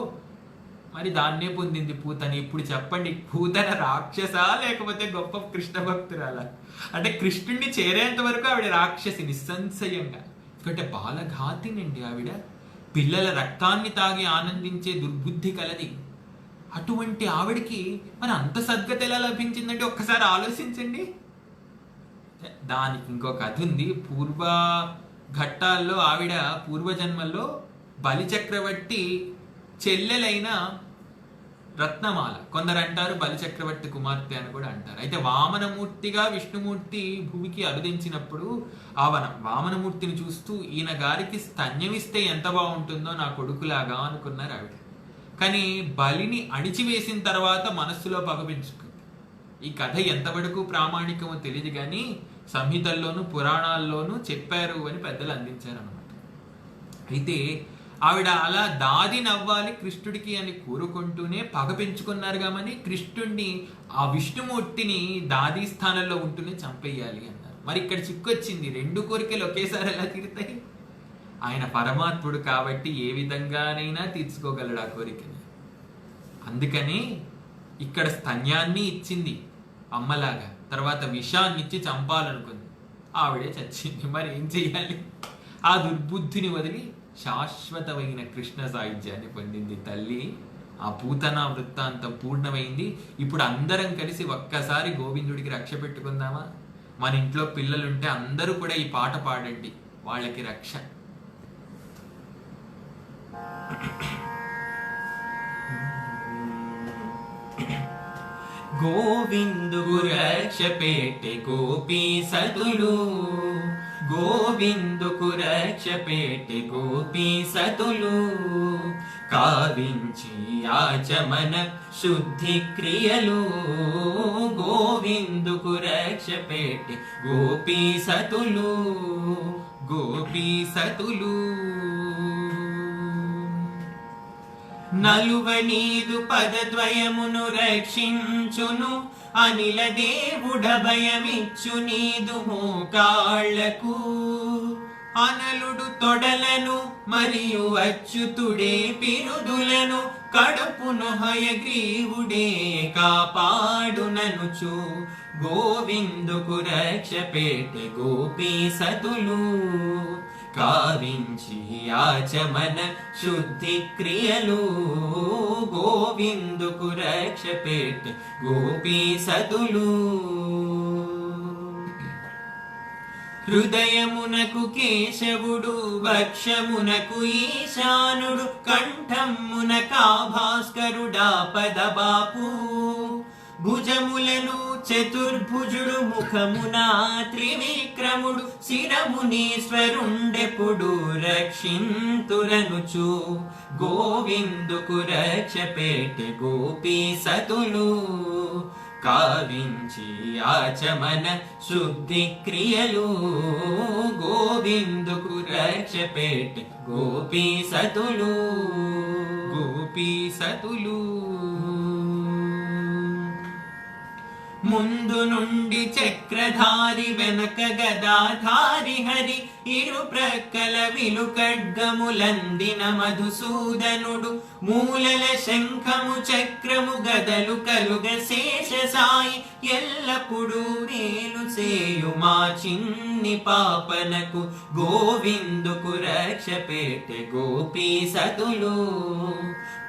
మరి దాన్నే పొందింది పూతని. ఇప్పుడు చెప్పండి, పూతన రాక్షసా లేకపోతే గొప్ప కృష్ణ భక్తురాలా? అంటే కృష్ణుడిని చేరేంత వరకు ఆవిడ రాక్షసి నిస్సంశయంగా. ఎందుకంటే బాలఘాతినండి ఆవిడ, పిల్లల రక్తాన్ని తాగి ఆనందించే దుర్బుద్ధి కలది. అటువంటి ఆవిడకి మరి అంత సద్గతి ఎలా లభించిందంటే ఒక్కసారి ఆలోచించండి. దానికి ఇంకో కథ ఉంది. పూర్వ ఘట్టాల్లో ఆవిడ పూర్వజన్మల్లో బలిచక్రవర్తి చెల్లెలైన రత్నమాల, కొందరు అంటారు బలిచక్రవర్తి కుమార్తె అని కూడా అంటారు. అయితే వామనమూర్తిగా విష్ణుమూర్తి భూమికి అరుదించినప్పుడు ఆ వామనమూర్తిని చూస్తూ ఈయన గారికి స్తన్యమిస్తే ఎంత బాగుంటుందో నా కొడుకులాగా అనుకున్నారు ఆవిడ. కానీ బలిని అణిచివేసిన తర్వాత మనస్సులో పగపించుకుంది. ఈ కథ ఎంతవరకు ప్రామాణికమో తెలియదు కానీ సంహితల్లోనూ పురాణాల్లోనూ చెప్పారు అని పెద్దలు అందించారు అన్నమాట. అయితే ఆవిడ అలా దాది నవ్వాలి కృష్ణుడికి అని కోరుకుంటూనే పగ పెంచుకున్నారు కాబట్టి కృష్ణుడిని, ఆ విష్ణుమూర్తిని దాది స్థానంలో ఉంటూనే చంపేయాలి అన్నారు. మరి ఇక్కడ చిక్కొచ్చింది, రెండు కోరికలు ఒకేసారి ఎలా తీరుతాయి? ఆయన పరమాత్ముడు కాబట్టి ఏ విధంగానైనా తీర్చుకోగలడు ఆ కోరికని. అందుకని ఇక్కడ స్తన్యాన్ని ఇచ్చింది అమ్మలాగా, తర్వాత విషాన్ని ఇచ్చి చంపాలనుకుంది, ఆవిడే చచ్చింది. మరి ఏం చెయ్యాలి? ఆ దుర్బుద్ధిని వదిలి శాశ్వతమైన కృష్ణ సాయుధ్యాన్ని పొందింది తల్లి. ఆ పూతనా వృత్తాంతం పూర్ణమైంది. ఇప్పుడు అందరం కలిసి ఒక్కసారి గోవిందుడికి రక్ష పెట్టుకుందామా? మన ఇంట్లో పిల్లలుంటే అందరూ కూడా ఈ పాట పాడండి, వాళ్ళకి రక్ష. గోవిందుడు రక్ష పెట్టే గోపీ సతులు, గోవిందుకు రక్ష పెట్టే గోపీ సతులు, కావించి ఆచమన శుద్ధి క్రియలు, గోవిందుకు రక్ష పెట్టే గోపీ సతులు, గోపీ సతులు. నలువనీదు పదద్వయమును రక్షించును, అనిల దేవుడ భయమిచ్చు నీదు మోకాళ్లకు, అనలుడు తొడలను మరియు అచ్యుతుడే పిరుదులను, కడుపును హయగ్రీవుడే కాపాడుననుచు, గోవిందుకు రక్ష పెట్టే గోపీ సతులు, కావించి ఆచమన శుద్ధి క్రియలు గోవిందుకు రక్ష పెట్టె గోపీ సతులు. హృదయమునకు కేశవుడు, వక్షమునకు ఈశానుడు, కంఠమునకా భాస్కరుడా పదబాపు. భుజములను చతుర్భుజుడు, ముఖమున త్రివిక్రముడు, శిరమునీశ్వరుండెప్పుడు రక్షింతురనుచు గోవిందుకు రక్ష పెట్టె గోపీ సతులు. కావించి ఆచమన శుద్ధి క్రియలు గోవిందుకు రక్ష పెట్టె గోపీ సతులు. గోపీ సతులు. ముందు నుండి చక్రధారి, వెనక గదాధారి హరి, ఇరు ప్రక్కల విలు ఖడ్గములందిన మధుసూదనుడు, మూలల శంఖము చక్రము గదలు కలుగ శేష సాయి, ఎల్లప్పుడూ మేలు చేయు మా చిన్ని పాపనకు గోవిందుకు రక్ష పెట్టె గోపీ సతులు.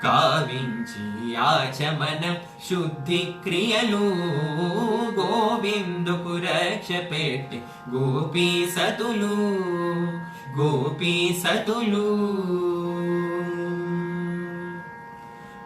కావించి ఆచమన శుద్ధి క్రియలు గోవిందుకు రక్ష పెట్టె గోపీ సతులు. గోపీ సతులు.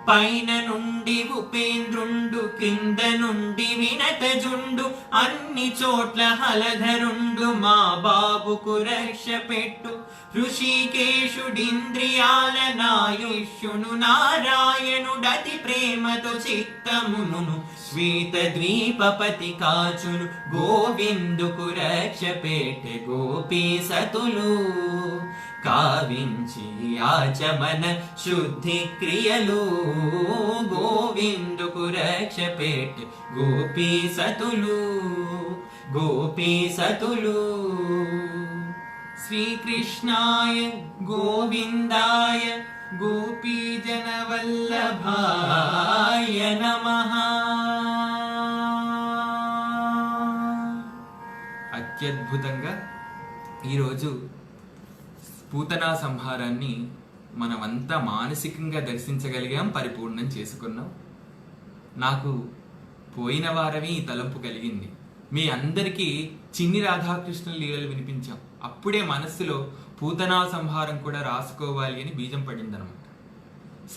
పైన నుండి ఉపేంద్రుండు, క్రింద నుండి వినతజుండు, అన్ని చోట్ల హలధరుండు మా బాబుకు రక్ష పెట్టు. ఋషికేశుడింద్రియాల నాయుష్యును, నారాయణుడతి ప్రేమతో చిత్తమును, శ్వేత ద్వీపపతి కాచును గోవిందుకు రక్ష పెట్టె గోపీ సతులు. కావించి ఆచమన శుద్ధి క్రియలు గోవిందుకు రక్ష పెట్టె గోపీ సతులు. గోపీ సతులు. శ్రీకృష్ణాయ గోవిందాయ గోపీజన వల్లభాయ నమః. అత్యద్భుతంగా ఈరోజు పూతనా సంహారాన్ని మనమంతా మానసికంగా దర్శించగలిగాం, పరిపూర్ణం చేసుకున్నాం. నాకు పోయిన వారమే ఈ తలంపు కలిగింది. మీ అందరికీ చిన్ని రాధాకృష్ణ లీలలు వినిపించాం. అప్పుడే మనస్సులో పూతనా సంహారం కూడా రాసుకోవాలి అని బీజం పడిందనమాట.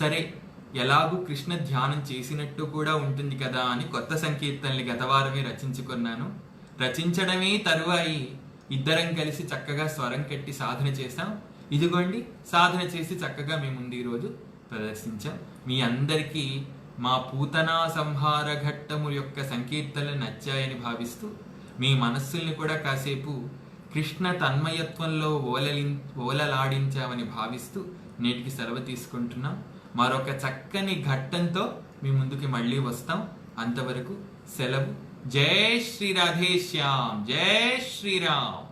సరే, ఎలాగూ కృష్ణ ధ్యానం చేసినట్టు కూడా ఉంటుంది కదా అని కొత్త సంకీర్తనల్ని గతవారమే రచించుకున్నాను. రచించడమే తరువాయి ఇద్దరం కలిసి చక్కగా స్వరం కట్టి సాధన చేశాం. ఇదిగోండి, సాధన చేసి చక్కగా మేము ముందు ఈరోజు ప్రదర్శించాం. మీ అందరికీ మా పూతనా సంహార ఘట్టము యొక్క సంకీర్తనలు నచ్చాయని భావిస్తూ మీ మనస్సుల్ని కూడా కాసేపు కృష్ణ తన్మయత్వంలో ఓలలాడించామని భావిస్తూ నేటికి సెలవు తీసుకుంటున్నాం. మరొక చక్కని ఘట్టంతో మీ ముందుకి మళ్ళీ వస్తాం. అంతవరకు సెలవు. జై శ్రీ రాధేశ్యామ్. జై శ్రీరామ్.